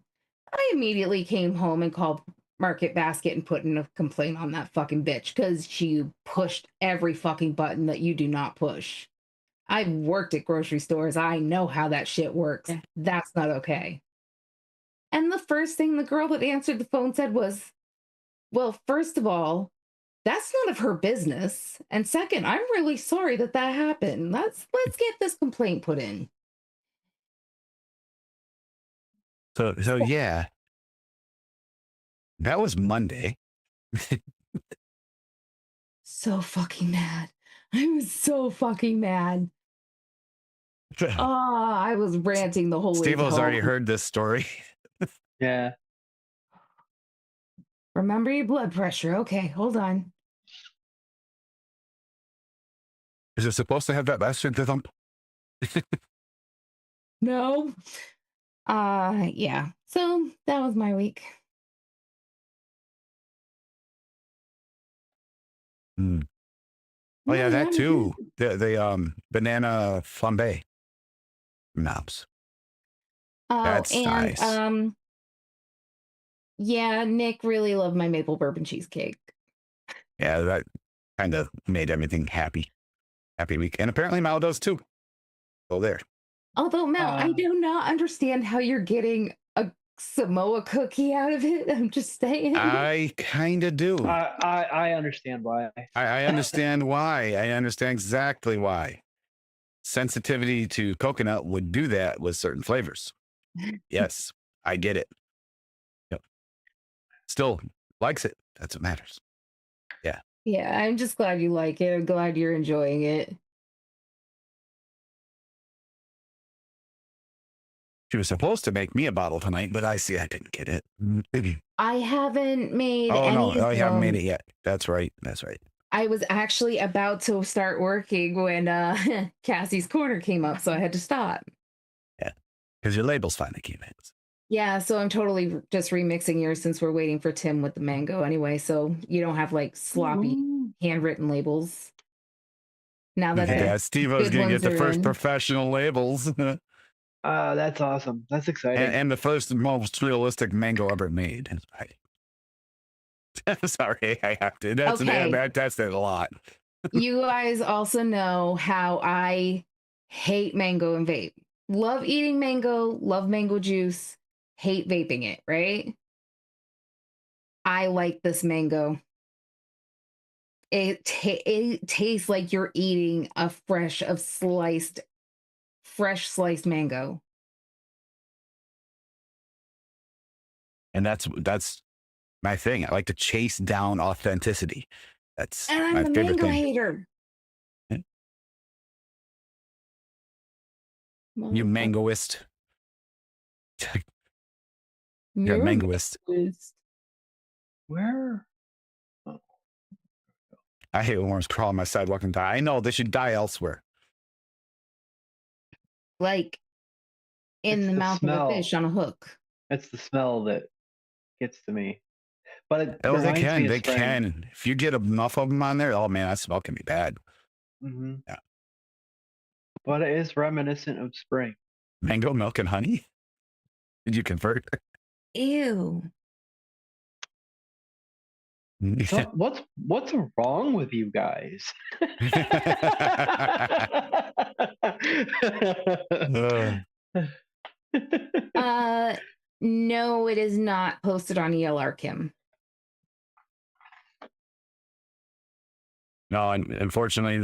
[SPEAKER 4] I immediately came home and called Market Basket and put in a complaint on that fucking bitch because she pushed every fucking button that you do not push. I've worked at grocery stores. I know how that shit works. That's not okay. And the first thing the girl that answered the phone said was, "Well, first of all, that's none of her business. And second, I'm really sorry that that happened. Let's get this complaint put in."
[SPEAKER 3] So yeah, that was Monday.
[SPEAKER 4] So fucking mad. I was so fucking mad. I was ranting the whole way
[SPEAKER 3] Steve-O's already
[SPEAKER 4] home.
[SPEAKER 3] heard this story.
[SPEAKER 5] Yeah.
[SPEAKER 4] Remember your blood pressure. Okay, hold on.
[SPEAKER 3] Is it supposed to have that last thump?
[SPEAKER 4] No. Yeah. So that was my week.
[SPEAKER 3] Mm. Oh yeah, that too. The banana flambe knobs.
[SPEAKER 4] Oh,
[SPEAKER 3] That's
[SPEAKER 4] and
[SPEAKER 3] nice.
[SPEAKER 4] yeah, Nick really loved my maple bourbon cheesecake.
[SPEAKER 3] Yeah, that kind of made everything happy. Happy week. And apparently Mal does too. So there.
[SPEAKER 4] Although, Mel, I do not understand how you're getting a Samoa cookie out of it. I'm just saying.
[SPEAKER 3] I kind of do.
[SPEAKER 5] I understand why.
[SPEAKER 3] I understand why. I understand exactly why. Sensitivity to coconut would do that with certain flavors. Yes, I get it. Yep. Still likes it. That's what matters. Yeah.
[SPEAKER 4] Yeah, I'm just glad you like it. I'm glad you're enjoying it.
[SPEAKER 3] She was supposed to make me a bottle tonight, but I didn't get it.
[SPEAKER 4] I haven't made
[SPEAKER 3] Oh,
[SPEAKER 4] any
[SPEAKER 3] no,
[SPEAKER 4] of
[SPEAKER 3] I haven't made
[SPEAKER 4] them.
[SPEAKER 3] it yet. That's right. That's right.
[SPEAKER 4] I was actually about to start working when Cassie's Corner came up, so I had to stop.
[SPEAKER 3] Yeah. Because your labels finally came in.
[SPEAKER 4] Yeah, so I'm totally just remixing yours since we're waiting for Tim with the mango anyway, so you don't have like sloppy handwritten labels. Now that
[SPEAKER 3] Yeah,
[SPEAKER 4] the
[SPEAKER 3] Steve-O's
[SPEAKER 4] good
[SPEAKER 3] going to
[SPEAKER 4] ones
[SPEAKER 3] get the
[SPEAKER 4] are
[SPEAKER 3] first
[SPEAKER 4] in.
[SPEAKER 3] professional labels.
[SPEAKER 5] That's awesome. That's exciting.
[SPEAKER 3] and the first most realistic mango ever made. Sorry, I have to.
[SPEAKER 4] Okay.
[SPEAKER 3] That's it a lot.
[SPEAKER 4] You guys also know how I hate mango and vape. Love eating mango, love mango juice, hate vaping it, right? I like this mango. it tastes like you're eating a fresh sliced mango.
[SPEAKER 3] And that's my thing. I like to chase down authenticity. That's
[SPEAKER 4] And I'm
[SPEAKER 3] my
[SPEAKER 4] a
[SPEAKER 3] favorite
[SPEAKER 4] mango
[SPEAKER 3] thing.
[SPEAKER 4] hater.
[SPEAKER 3] You
[SPEAKER 4] Motherfucker.
[SPEAKER 3] mangoist. You're a
[SPEAKER 4] You're a
[SPEAKER 3] mangoist.
[SPEAKER 4] mangoist.
[SPEAKER 5] Where?
[SPEAKER 3] I hate when worms crawl on my sidewalk and die. I know they should die elsewhere.
[SPEAKER 4] Like in
[SPEAKER 5] It's
[SPEAKER 4] the
[SPEAKER 5] the
[SPEAKER 4] mouth of a
[SPEAKER 5] smell.
[SPEAKER 4] fish on a hook.
[SPEAKER 5] It's the smell that gets to me. But it
[SPEAKER 3] Oh, they
[SPEAKER 5] reminds me
[SPEAKER 3] can.
[SPEAKER 5] of
[SPEAKER 3] They
[SPEAKER 5] spring.
[SPEAKER 3] can. If you get enough of them on there, oh man, that smell can be bad.
[SPEAKER 5] Mm-hmm.
[SPEAKER 3] Yeah.
[SPEAKER 5] But it is reminiscent of spring.
[SPEAKER 3] Mango, milk, and honey? Did you convert?
[SPEAKER 4] Ew.
[SPEAKER 5] So what's wrong with you guys?
[SPEAKER 4] No, it is not posted on ELR Kim.
[SPEAKER 3] No, and unfortunately,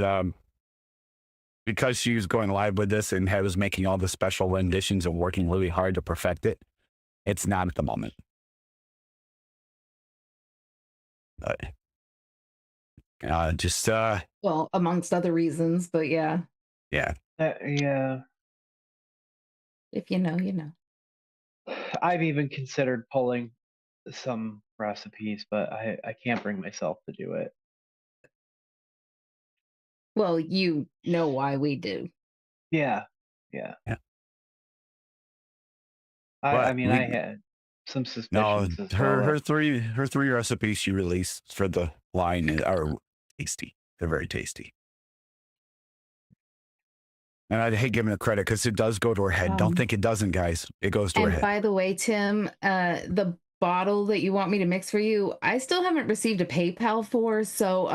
[SPEAKER 3] because she was going live with this and was making all the special renditions and working really hard to perfect it, it's not at the moment.
[SPEAKER 4] Well, amongst other reasons, but yeah.
[SPEAKER 3] Yeah.
[SPEAKER 5] Yeah.
[SPEAKER 4] If you know, you know.
[SPEAKER 5] I've even considered pulling some recipes, but I can't bring myself to do it.
[SPEAKER 4] Well, you know why we do.
[SPEAKER 5] Yeah. I mean, I had some suspicions as well.
[SPEAKER 3] Her three recipes she released for the line are tasty. They're very tasty. And I hate giving her credit because it does go to her head. Don't think it doesn't, guys. It goes to her head.
[SPEAKER 4] And by the way, Tim, the bottle that you want me to mix for you, I still haven't received a PayPal for, so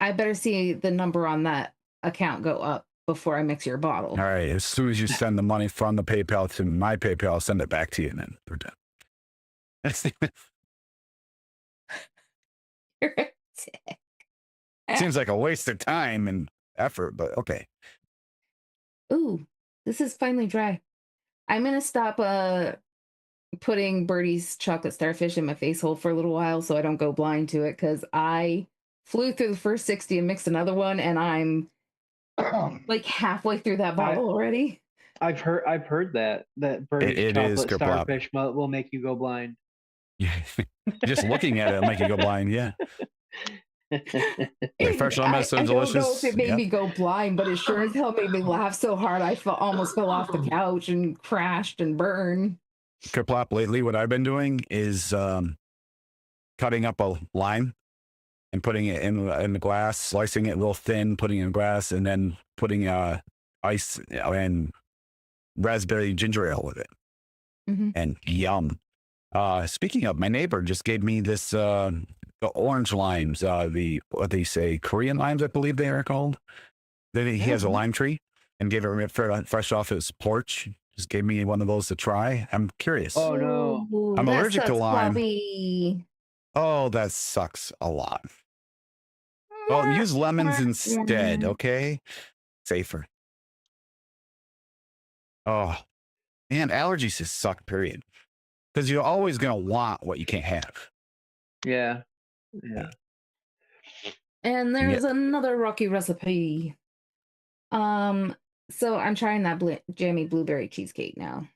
[SPEAKER 4] I better see the number on that account go up before I mix your bottle.
[SPEAKER 3] All right. As soon as you send the money from the PayPal to my PayPal, I'll send it back to you, and then we're done. Seems like a waste of time and effort, but okay.
[SPEAKER 4] Ooh, this is finally dry. I'm gonna stop putting Birdie's chocolate starfish in my face hole for a little while so I don't go blind to it, because I flew through the first 60 and mixed another one, and I'm like halfway through that bottle already.
[SPEAKER 5] I've heard that Birdie's chocolate starfish will make you go blind.
[SPEAKER 3] Yeah, just looking at it will make you go blind. Yeah. Like fresh lemon, so delicious. I don't know if
[SPEAKER 4] it made me go blind, but it sure as hell made me laugh so hard I almost fell off the couch and crashed and burned.
[SPEAKER 3] Kerplop, lately what I've been doing is cutting up a lime and putting it in the glass, slicing it real thin, putting it in glass, and then putting ice and raspberry ginger ale with it.
[SPEAKER 4] Mm-hmm.
[SPEAKER 3] And yum. Speaking of, my neighbor just gave me this the orange limes, what they say, Korean limes, I believe they are called. He has a lime tree and gave it fresh off his porch. Just gave me one of those to try. I'm curious.
[SPEAKER 5] Oh no,
[SPEAKER 3] I'm allergic to lime.
[SPEAKER 4] Bobby.
[SPEAKER 3] Oh, that sucks a lot. Well, use lemons instead, okay? Safer. Oh, man, allergies just suck, period. Because you're always going to want what you can't have.
[SPEAKER 5] Yeah.
[SPEAKER 4] And there's another Rocky recipe. So I'm trying that jammy blueberry cheesecake now.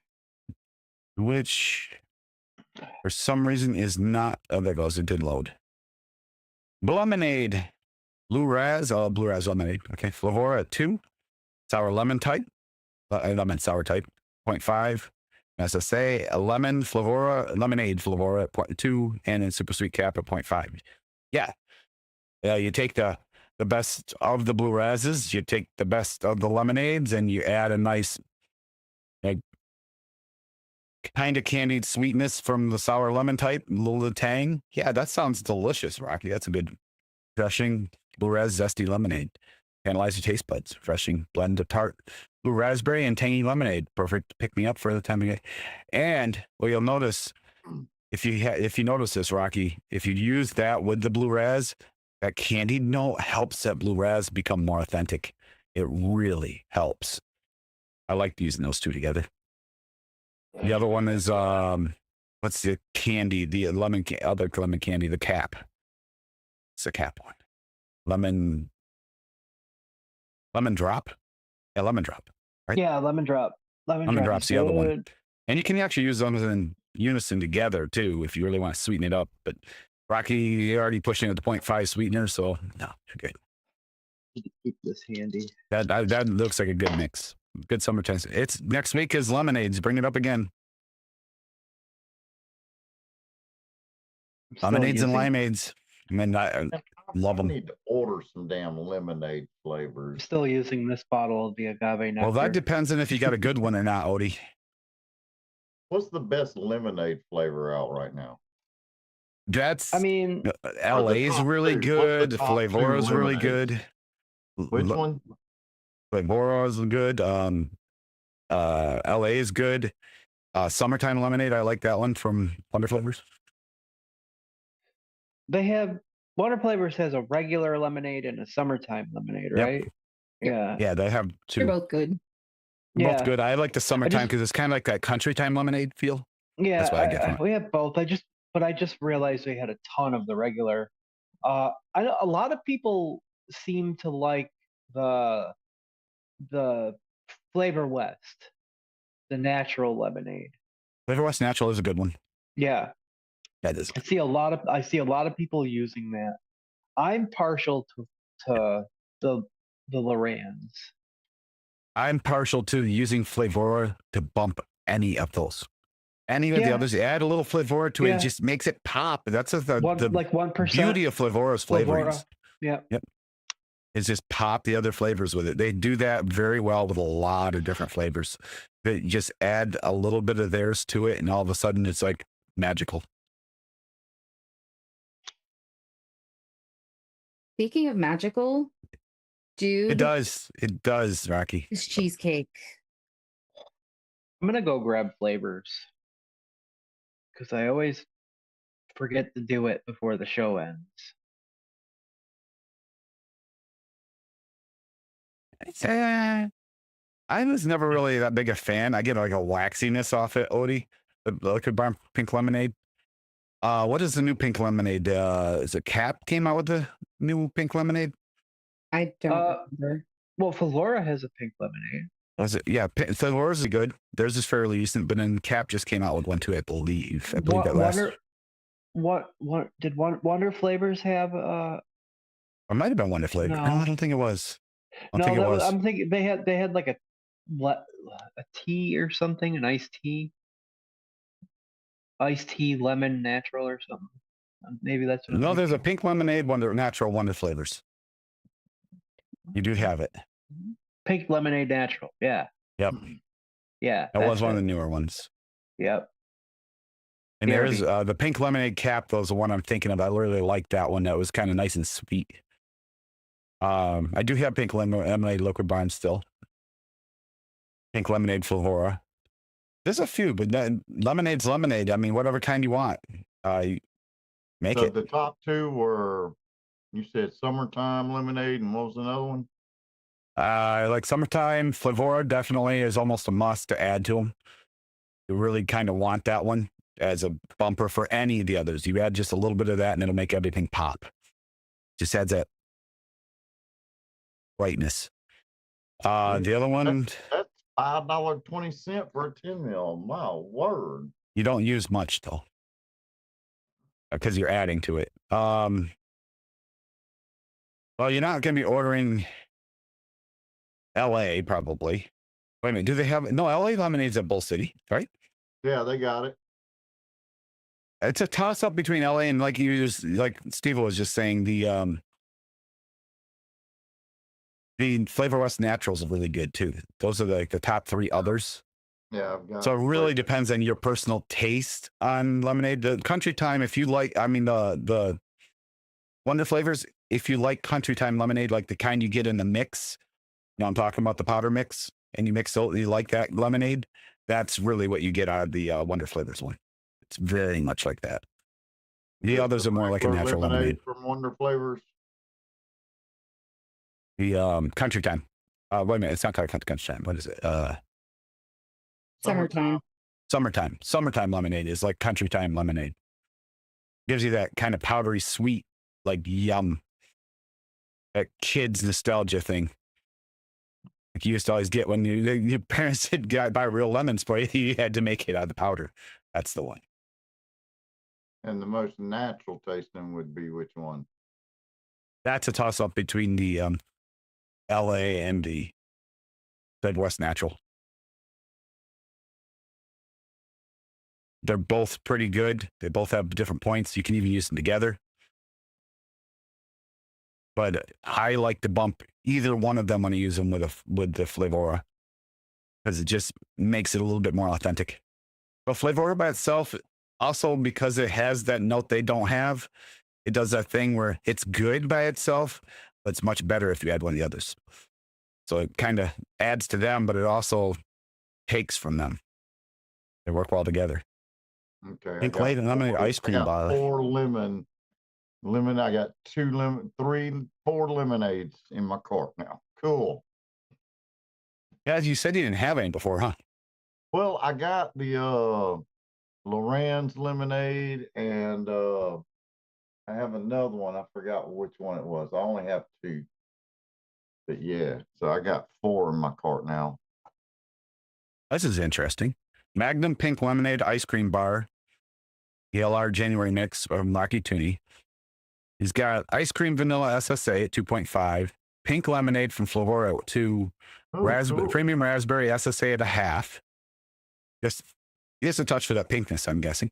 [SPEAKER 3] Which, for some reason, is not... Oh, there goes. It did load. Lemonade. Blue Raz lemonade. Okay, Flavora 2. Sour lemon type. Lemon sour type. 0.5. SSA, a lemonade Flavora at 0.2, and then super sweet cap at 0.5. Yeah. You take the best of the Blue Razes, you take the best of the lemonades, and you add a nice kind of candied sweetness from the sour lemon type, a little tang. Yeah, that sounds delicious, Rocky. That's a good, refreshing Blue Raz zesty lemonade. Analyze your taste buds. Refreshing blend of tart blue raspberry and tangy lemonade. Perfect to pick me up for the time of day. And well, you'll notice if you notice this, Rocky, if you use that with the Blue Raz, That candied note helps that blue raz become more authentic. It really helps. I like using those two together. The other one is what's the candy? The other lemon candy, the cap. It's the cap one. Lemon drop. Yeah, lemon drop. Right?
[SPEAKER 5] Yeah, lemon drop.
[SPEAKER 3] Lemon
[SPEAKER 5] Drop
[SPEAKER 3] drop's
[SPEAKER 5] is
[SPEAKER 3] the other one.
[SPEAKER 5] good.
[SPEAKER 3] And you can actually use them in unison together too if you really want to sweeten it up. But Rocky, you're already pushing it to 0.5 sweetener, so no, you're good.
[SPEAKER 5] Keep this handy.
[SPEAKER 3] That looks like a good mix. Good summertime. It's next week is lemonades. Bring it up again.
[SPEAKER 5] I'm still
[SPEAKER 3] Lemonades and
[SPEAKER 5] using-
[SPEAKER 3] limeades. I mean, I love
[SPEAKER 2] I
[SPEAKER 3] them.
[SPEAKER 2] need to order some damn lemonade
[SPEAKER 5] I'm
[SPEAKER 2] flavors.
[SPEAKER 5] still using this bottle of the agave nectar.
[SPEAKER 3] Well, that depends on if you got a good one or not, Odie.
[SPEAKER 2] What's the best lemonade flavor out right now?
[SPEAKER 3] That's
[SPEAKER 5] I mean,
[SPEAKER 3] LA's
[SPEAKER 2] top
[SPEAKER 3] really
[SPEAKER 2] two? What's the
[SPEAKER 3] good.
[SPEAKER 2] top two
[SPEAKER 3] Flavora's really
[SPEAKER 2] lemonades?
[SPEAKER 3] good.
[SPEAKER 2] Which one?
[SPEAKER 3] Flavora's good. LA is good. Summertime lemonade, I like that one from Wonder Flavors.
[SPEAKER 5] they have Water Flavors has a regular lemonade and a summertime lemonade,
[SPEAKER 3] Yep.
[SPEAKER 5] right? Yeah.
[SPEAKER 3] Yeah, they have
[SPEAKER 4] They're
[SPEAKER 3] two.
[SPEAKER 4] both good.
[SPEAKER 3] Both
[SPEAKER 5] Yeah.
[SPEAKER 3] good. I like the summertime because it's kind of like that country time lemonade feel.
[SPEAKER 5] Yeah,
[SPEAKER 3] That's what I get from it.
[SPEAKER 5] we have both. I just realized we had a ton of the regular. A lot of people seem to like the Flavor West, the natural lemonade.
[SPEAKER 3] Flavor West Natural is a good one.
[SPEAKER 5] Yeah,
[SPEAKER 3] That is.
[SPEAKER 5] I see a lot of people using that. I'm partial to the Lorans.
[SPEAKER 3] I'm partial to using Flavora to bump any of those. Any of the
[SPEAKER 5] Yeah.
[SPEAKER 3] others, add a little Flavora to it,
[SPEAKER 5] Yeah.
[SPEAKER 3] it just makes it pop. That's the
[SPEAKER 5] Like 1%.
[SPEAKER 3] beauty of Flavora's flavorings.
[SPEAKER 5] Yeah.
[SPEAKER 3] Is just pop the other flavors with it. They do that very well with a lot of different flavors. They just add a little bit of theirs to it, and all of a sudden it's like magical.
[SPEAKER 4] Speaking of magical, dude,
[SPEAKER 3] It does, Rocky.
[SPEAKER 4] this cheesecake.
[SPEAKER 5] I'm gonna go grab flavors because I always forget to do it before the show ends.
[SPEAKER 3] I was never really that big a fan. I get like a waxiness off it, Odie. The Liquid Bar Pink Lemonade. What is the new pink lemonade? Is it Cap came out with the new pink lemonade?
[SPEAKER 4] I don't
[SPEAKER 5] Uh,
[SPEAKER 4] remember.
[SPEAKER 5] Well, Flora has a pink lemonade.
[SPEAKER 3] Was it? Yeah, Flora's is good. Theirs is fairly decent, but then Cap just came out with one too, I believe. I believe that last.
[SPEAKER 5] What did Wonder Flavors have?
[SPEAKER 3] Or it might have been Wonder Flavor. No,
[SPEAKER 5] No.
[SPEAKER 3] I don't think it was. I don't
[SPEAKER 5] No,
[SPEAKER 3] think it
[SPEAKER 5] that
[SPEAKER 3] was.
[SPEAKER 5] I'm thinking they had like a tea or something, an iced tea, lemon natural or something. Maybe that's what I'm
[SPEAKER 3] No, there's a
[SPEAKER 5] thinking.
[SPEAKER 3] pink lemonade, natural Wonder Flavors. You do have it.
[SPEAKER 5] Pink lemonade natural. Yeah,
[SPEAKER 3] Yep.
[SPEAKER 5] yeah.
[SPEAKER 3] That was
[SPEAKER 5] that's
[SPEAKER 3] one of
[SPEAKER 5] it.
[SPEAKER 3] the newer ones.
[SPEAKER 5] Yep.
[SPEAKER 3] And
[SPEAKER 5] Yeah,
[SPEAKER 3] there's the pink lemonade cap. That was the one I'm thinking of. I really liked that one. That was kind of nice and sweet. I do have pink lemonade Liquid Barn still. Pink lemonade Flora. There's a few, but lemonade's lemonade. I mean, whatever kind you want. Make
[SPEAKER 2] So
[SPEAKER 3] it.
[SPEAKER 2] the top two were, you said summertime lemonade, and what was another one?
[SPEAKER 3] Like summertime Flavora definitely is almost a must to add to them. You really kind of want that one as a bumper for any of the others. You add just a little bit of that and it'll make everything pop. Just adds that brightness. The other one,
[SPEAKER 2] That's $5.20 for a 10 mil. My word.
[SPEAKER 3] you don't use much though, because you're adding to it. Well, you're not going to be ordering LA probably. Wait a minute. Do they have no LA lemonades at Bull City, right?
[SPEAKER 2] Yeah, they got it.
[SPEAKER 3] It's a toss up between LA and like Steve was just saying, the Flavor West Naturals are really good too. Those are like the top three others.
[SPEAKER 2] Yeah, I've got
[SPEAKER 3] So it really
[SPEAKER 2] three.
[SPEAKER 3] depends on your personal taste on lemonade. The country time, if you like, I mean the Wonder Flavors, if you like country time lemonade, like the kind you get in the mix, you know, I'm talking about the powder mix, and you mix it, you like that lemonade, that's really what you get out of the Wonder Flavors one. It's very much like that. The
[SPEAKER 2] Is
[SPEAKER 3] others
[SPEAKER 2] the
[SPEAKER 3] are more like a
[SPEAKER 2] regular
[SPEAKER 3] natural lemonade.
[SPEAKER 2] from Wonder Flavors
[SPEAKER 3] The country time. Wait a minute, it's not called country time. What is it?
[SPEAKER 4] Summertime.
[SPEAKER 3] Summertime lemonade is like country time lemonade. Gives you that kind of powdery sweet, like yum. That kid's nostalgia thing. Like you used to always get when your parents had got buy real lemons for you, you had to make it out of the powder. That's the one.
[SPEAKER 2] And the most natural tasting would be which one?
[SPEAKER 3] That's a toss up between the LA and the Midwest Natural. They're both pretty good. They both have different points. You can even use them together. But I like to bump either one of them when I use them with the Flavora, because it just makes it a little bit more authentic. But Flavora by itself, also because it has that note they don't have, it does that thing where it's good by itself, but it's much better if you add one of the others. So it kind of adds to them, but it also takes from them. They work well together.
[SPEAKER 2] Okay.
[SPEAKER 3] Pink Lady and lemonade ice cream bar.
[SPEAKER 2] 4 lemon. I got 4 lemonades in my cart now. Cool.
[SPEAKER 3] Yeah, you said you didn't have any before, huh?
[SPEAKER 2] Well, I got the Lorenz lemonade, and I have another one. I forgot which one it was. I only have 2. But yeah, so I got 4 in my cart now.
[SPEAKER 3] This is interesting. Magnum Pink Lemonade Ice Cream Bar, ELR January mix from Lucky Tooney. He's got ice cream vanilla SSA at 2.5, pink lemonade from Flavora at 2,
[SPEAKER 2] Cool.
[SPEAKER 3] premium raspberry SSA at 0.5. Just a touch for that pinkness, I'm guessing.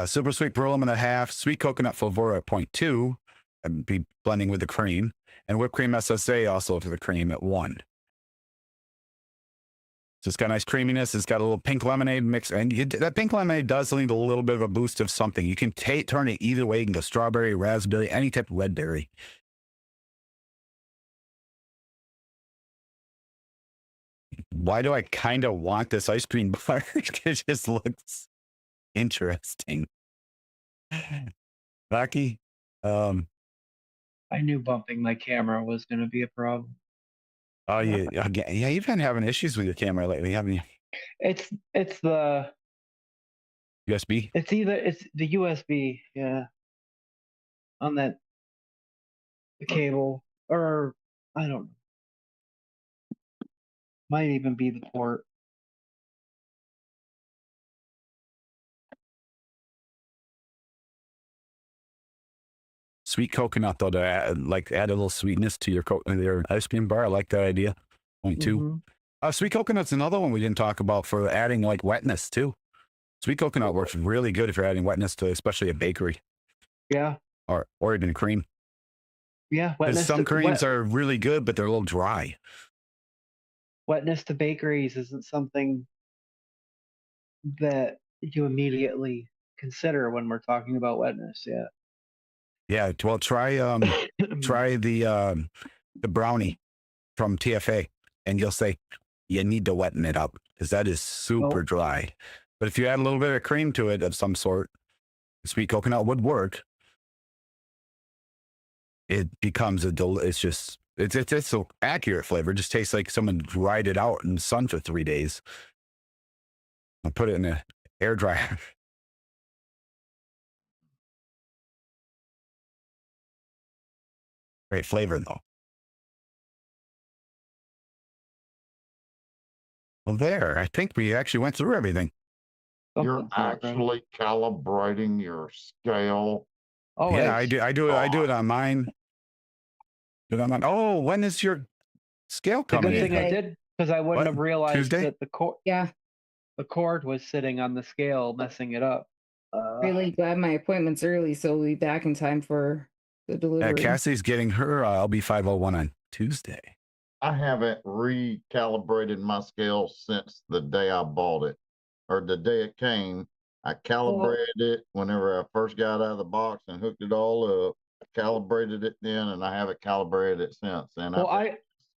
[SPEAKER 3] Super sweet Beryllium at 0.5, sweet coconut Flavora at 0.2, and be blending with the cream, and whipped cream SSA also for the cream at 1. So it's got nice creaminess. It's got a little pink lemonade mix. And that pink lemonade does need a little bit of a boost of something. You can turn it either way. You can go strawberry, raspberry, any type of red berry. Why do I kind of want this ice cream bar? It just looks interesting. Rocky,
[SPEAKER 5] I knew bumping my camera was going to be a problem.
[SPEAKER 3] oh yeah, you've been having issues with your camera lately, haven't you?
[SPEAKER 5] It's the
[SPEAKER 3] USB?
[SPEAKER 5] it's the USB, yeah, on the cable, or I don't know. Might even be the port.
[SPEAKER 3] Sweet coconut, though, to add a little sweetness to your ice cream bar. I like that idea. 0.2. Sweet coconut's another one we didn't talk about for adding like wetness too. Sweet coconut works really good if you're adding wetness to, especially a bakery.
[SPEAKER 5] Yeah.
[SPEAKER 3] Or even cream.
[SPEAKER 5] Yeah.
[SPEAKER 3] Because some creams are really good, but they're a little dry.
[SPEAKER 5] Wetness to bakeries isn't something that you immediately consider when we're talking about wetness. Yeah.
[SPEAKER 3] Yeah. Well, try the brownie from TFA, and you'll say you need to wetten it up because that is super dry. But if you add a little bit of cream to it of some sort, sweet coconut would work. It becomes it's an accurate flavor. It just tastes like someone dried it out in the sun for 3 days and put it in an air dryer. Great flavor though. Well, there. I think we actually went through everything.
[SPEAKER 2] You're actually calibrating your scale.
[SPEAKER 5] Oh
[SPEAKER 3] yeah, I do it on mine. Oh, when is your scale coming?
[SPEAKER 5] The good thing I did, because I wouldn't have realized
[SPEAKER 3] Tuesday?
[SPEAKER 5] that the cord was sitting on the scale, messing it up.
[SPEAKER 4] Really glad my appointment's early, so we'll be back in time for the delivery.
[SPEAKER 3] Cassie's getting her LB501 on Tuesday.
[SPEAKER 2] I haven't recalibrated my scale since the day I bought it, or the day it came. I calibrated it whenever I first got out of the box and hooked it all up. I calibrated it then, and I haven't calibrated it since. And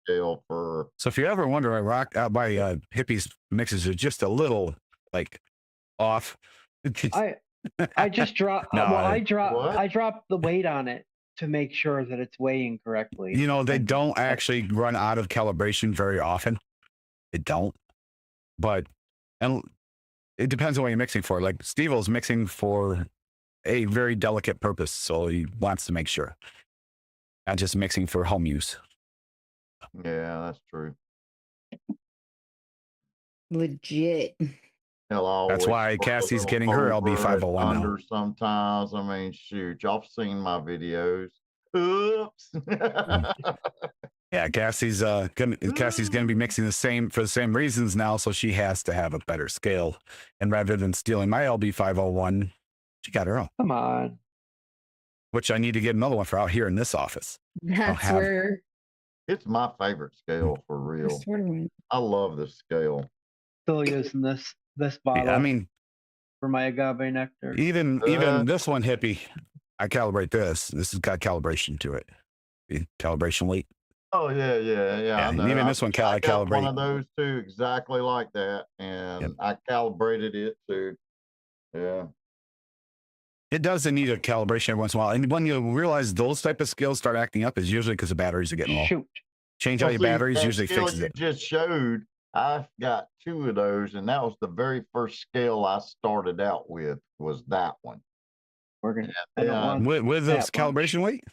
[SPEAKER 2] scale for.
[SPEAKER 3] So if you ever wonder, I rock out by Hippie's mixes are just a little like off.
[SPEAKER 5] I just dropped.
[SPEAKER 3] No,
[SPEAKER 5] I dropped the weight on it to make sure that it's weighing correctly.
[SPEAKER 3] You know, they
[SPEAKER 5] And
[SPEAKER 3] don't
[SPEAKER 5] that-
[SPEAKER 3] actually run out of calibration very often. They don't. But and it depends on what you're mixing for. Like Steve-O's mixing for a very delicate purpose, so he wants to make sure. Not just mixing for home use.
[SPEAKER 2] Yeah, that's true.
[SPEAKER 4] Legit.
[SPEAKER 2] They'll
[SPEAKER 3] That's
[SPEAKER 2] always
[SPEAKER 3] why
[SPEAKER 2] put a
[SPEAKER 3] Cassie's
[SPEAKER 2] little
[SPEAKER 3] getting her
[SPEAKER 2] over it,
[SPEAKER 3] LB501 now.
[SPEAKER 2] under sometimes. I mean, shoot, y'all seen my videos. Oops.
[SPEAKER 3] Yeah, Cassie's gonna be mixing the same for the same reasons now, so she has to have a better scale. And rather than stealing my LB501, she got her own,
[SPEAKER 5] Come on.
[SPEAKER 3] which I need to get another one for out here in this office.
[SPEAKER 4] That's
[SPEAKER 3] have-
[SPEAKER 4] where
[SPEAKER 2] It's my favorite scale for
[SPEAKER 4] I
[SPEAKER 2] real.
[SPEAKER 4] sort of went.
[SPEAKER 2] I love this scale.
[SPEAKER 5] Still using this bottle
[SPEAKER 3] I mean,
[SPEAKER 5] for my agave nectar.
[SPEAKER 3] even
[SPEAKER 2] Uh,
[SPEAKER 3] this one, hippie, I calibrate this. This has got calibration to it. Calibration weight.
[SPEAKER 2] Oh yeah.
[SPEAKER 3] Yeah,
[SPEAKER 2] I know.
[SPEAKER 3] even this one, I
[SPEAKER 2] got one
[SPEAKER 3] calibrate.
[SPEAKER 2] of those too, exactly like that, and
[SPEAKER 3] Yep.
[SPEAKER 2] I calibrated it too. Yeah.
[SPEAKER 3] It does need a calibration every once in a while. And when you realize those type of skills start acting up, is usually because the batteries are getting low.
[SPEAKER 5] Shoot.
[SPEAKER 3] Change
[SPEAKER 2] Well,
[SPEAKER 3] out your
[SPEAKER 2] see,
[SPEAKER 3] batteries,
[SPEAKER 2] that
[SPEAKER 3] usually
[SPEAKER 2] scale
[SPEAKER 3] fixes
[SPEAKER 2] you
[SPEAKER 3] it.
[SPEAKER 2] just showed, I've got 2 of those, and that was the very first scale I started out with, was that one.
[SPEAKER 5] We're gonna. I don't
[SPEAKER 2] Yeah.
[SPEAKER 5] want
[SPEAKER 3] With the
[SPEAKER 5] that much.
[SPEAKER 3] calibration weight?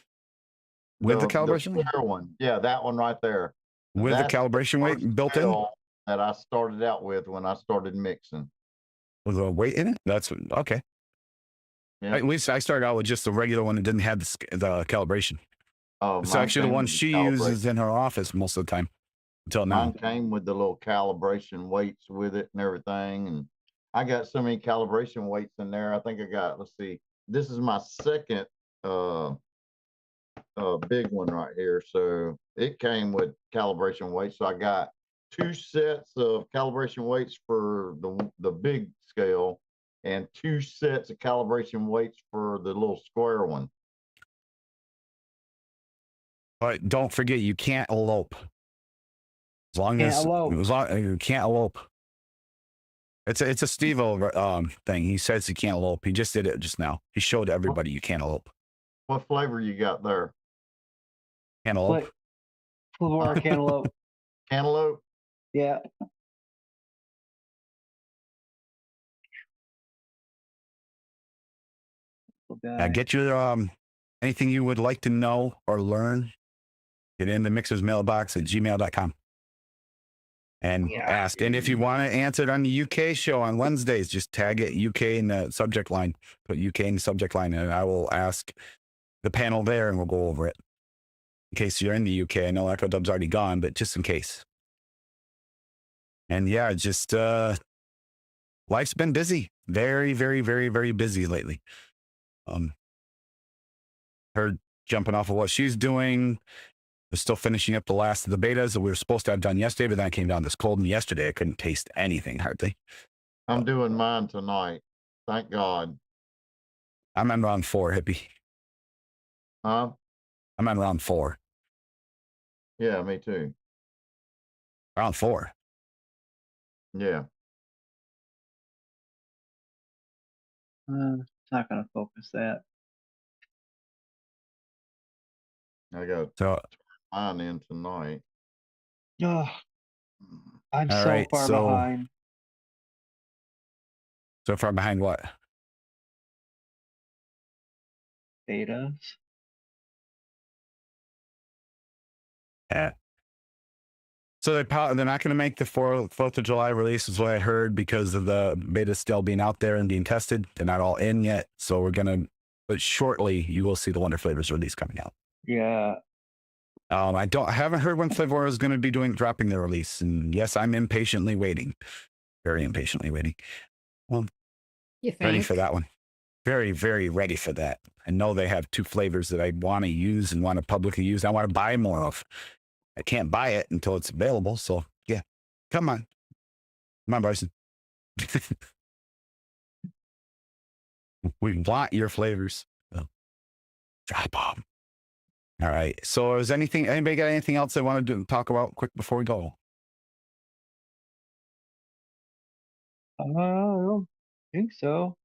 [SPEAKER 3] With the calibration weight?
[SPEAKER 2] square one. Yeah, that one right there.
[SPEAKER 3] With the
[SPEAKER 2] That's
[SPEAKER 3] calibration weight
[SPEAKER 2] first
[SPEAKER 3] built in?
[SPEAKER 2] scale that I started out with when I started mixing.
[SPEAKER 3] With a weight in it? That's okay.
[SPEAKER 2] Yeah.
[SPEAKER 3] At least I started out with just the regular one that didn't have the calibration.
[SPEAKER 2] Oh,
[SPEAKER 3] It's
[SPEAKER 2] mine
[SPEAKER 3] actually the
[SPEAKER 2] came
[SPEAKER 3] one
[SPEAKER 2] with the
[SPEAKER 3] she
[SPEAKER 2] calibration.
[SPEAKER 3] uses in her office most of the time until now.
[SPEAKER 2] Mine came with the little calibration weights with it and everything. And I got so many calibration weights in there. I think I got, let's see, this is my second big one right here. So it came with calibration weights. So I got 2 sets of calibration weights for the big scale and 2 sets of calibration weights for the little square one.
[SPEAKER 3] But don't forget, you can't elope. As long
[SPEAKER 5] Can't
[SPEAKER 3] as
[SPEAKER 5] elope.
[SPEAKER 3] you can't elope. It's a Steve-O thing. He says he can't elope. He just did it just now. He showed everybody you can't elope.
[SPEAKER 2] What flavor you got there?
[SPEAKER 3] Can't elope.
[SPEAKER 5] Flavor cantaloupe.
[SPEAKER 2] Cantaloupe?
[SPEAKER 5] Yeah.
[SPEAKER 3] Get you anything you would like to know or learn. Get in the mixer's mailbox at gmail.com and ask. And if you want to answer it on the UK show on Wednesdays, just tag it UK in the subject line. Put UK in the subject line, and I will ask the panel there, and we'll go over it. In case you're in the UK, I know Echo Dub's already gone, but just in case. And yeah, just life's been busy, very, very, very, very busy lately. Her jumping off of what she's doing. We're still finishing up the last of the betas that we were supposed to have done yesterday, but then it came down this cold, and yesterday I couldn't taste anything hardly.
[SPEAKER 2] I'm doing mine tonight. Thank God.
[SPEAKER 3] I'm on round 4, hippie.
[SPEAKER 2] Huh?
[SPEAKER 3] I'm on round 4.
[SPEAKER 2] Yeah, me too.
[SPEAKER 3] Round 4.
[SPEAKER 2] Yeah.
[SPEAKER 5] It's not gonna focus that.
[SPEAKER 2] I got
[SPEAKER 3] So
[SPEAKER 2] mine in tonight.
[SPEAKER 5] Ugh, I'm
[SPEAKER 3] All
[SPEAKER 5] so
[SPEAKER 3] right,
[SPEAKER 5] far
[SPEAKER 3] so-
[SPEAKER 5] behind.
[SPEAKER 3] far behind what?
[SPEAKER 5] Betas.
[SPEAKER 3] Yeah. So they're not going to make the 4th of July release, is what I heard, because of the beta still being out there and being tested. They're not all in yet. So but shortly you will see the Wonder Flavors release coming out.
[SPEAKER 5] Yeah.
[SPEAKER 3] I haven't heard when Flavor is going to be dropping the release. And yes, I'm impatiently waiting. Very impatiently waiting. Well,
[SPEAKER 4] You think?
[SPEAKER 3] ready for that one. Very, very ready for that. I know they have 2 flavors that I want to use and want to publicly use. I want to buy more of. I can't buy it until it's available. So yeah, come on. Come on, Bryson. We want your flavors. Oh. Drop them. All right. So is anybody got anything else they want to talk about quick before we go?
[SPEAKER 5] I don't think so.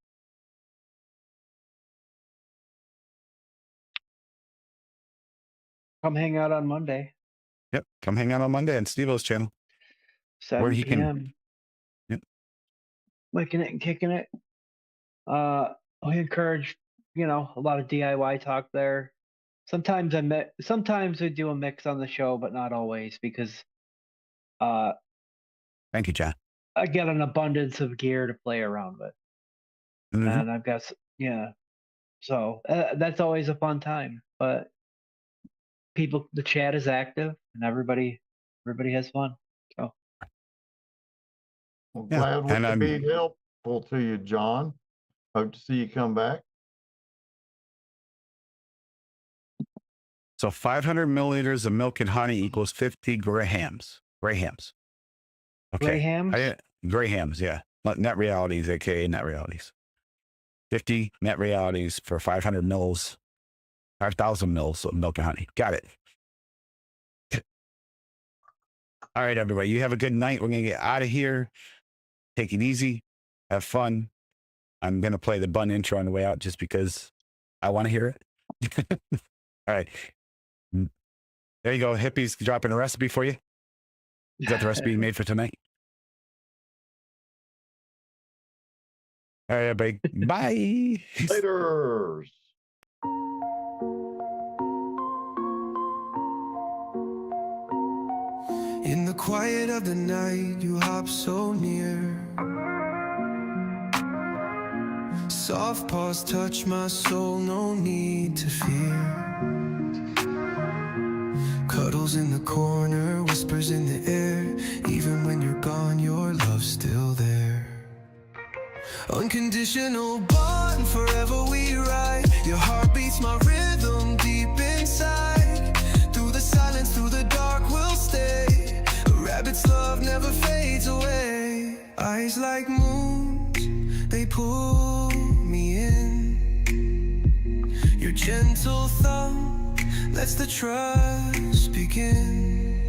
[SPEAKER 5] Come hang out on Monday,
[SPEAKER 3] Yep. Come hang out on Monday on Steve-O's channel.
[SPEAKER 5] 7
[SPEAKER 3] he can-
[SPEAKER 5] p.m.
[SPEAKER 3] Yep.
[SPEAKER 5] Licking it and kicking it. We encourage, a lot of DIY talk there. Sometimes we do a mix on the show, but not always because
[SPEAKER 3] Thank you, John.
[SPEAKER 5] I get an abundance of gear to play around with,
[SPEAKER 3] Mhm.
[SPEAKER 5] and I've got so that's always a fun time. But the chat is active, and everybody has fun. So
[SPEAKER 2] Well,
[SPEAKER 3] Yeah,
[SPEAKER 2] glad we
[SPEAKER 3] and
[SPEAKER 2] could be helpful to you, John. Hope to see you come back.
[SPEAKER 3] So 500 milliliters of milk and honey equals 50 grahams. Grahams. Okay.
[SPEAKER 5] Grahams?
[SPEAKER 3] Grahams, yeah. Net realities, aka net realities. 50 net realities for 500 mils, 5,000 mils of milk and honey. Got it. All right, everybody. You have a good night. We're going to get out of here. Take it easy. Have fun. I'm going to play the bun intro on the way out just because I want to hear it. All right. There you go. Hippie's dropping a recipe for you. Is that the recipe you made for tonight? All right, everybody. Bye.
[SPEAKER 2] Later.
[SPEAKER 1] In the quiet of the night, you hop so near. Soft paws touch my soul, no need to fear. Cuddles in the corner, whispers in the air. Even when you're gone, your love's still there. Unconditional bond, forever we ride. Your heart beats my rhythm deep inside. Through the silence, through the dark, we'll stay. A rabbit's love never fades away. Eyes like moons, they pull me in. Your gentle thumb lets the trust begin.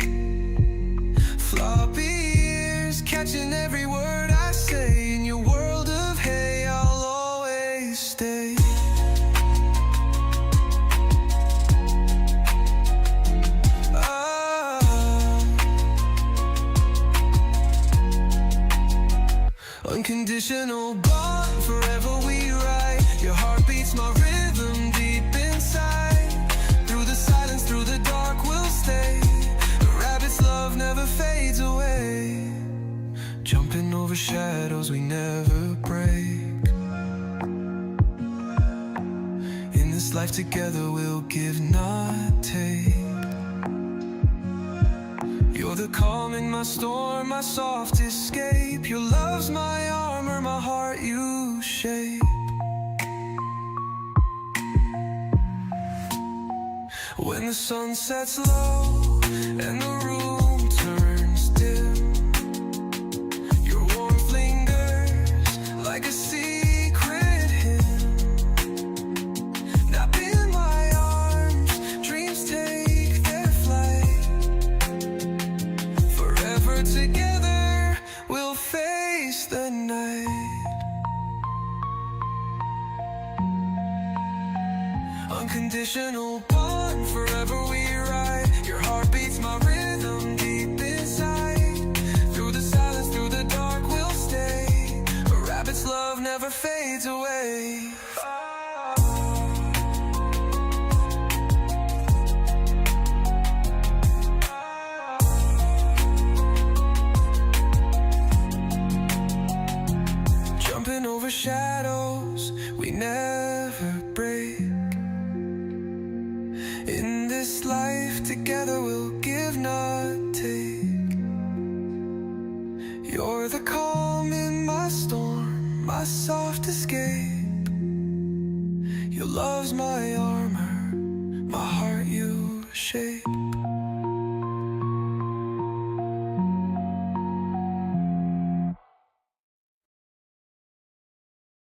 [SPEAKER 1] Floppy ears catching every word I say. In your world of hay, I'll always stay. Unconditional bond, forever we ride. Your heart beats my rhythm deep inside. Through the silence, through the dark, we'll stay. A rabbit's love never fades away. Jumping over shadows we never break. In this life together we'll give, not take. You're the calm in my storm, my soft escape. Your love's my armor, my heart you shape. When the sun sets low and the room turns dim, your warmth lingers like a secret hymn. Up in my arms, dreams take their flight. Forever together, we'll face the night. Unconditional bond, forever we ride. Your heart beats my rhythm deep inside. Through the silence, through the dark, we'll stay. A rabbit's love never fades away. Jumping over shadows we never break. In this life together we'll give, not take. You're the calm in my storm, my soft escape. Your love's my armor, my heart you shape.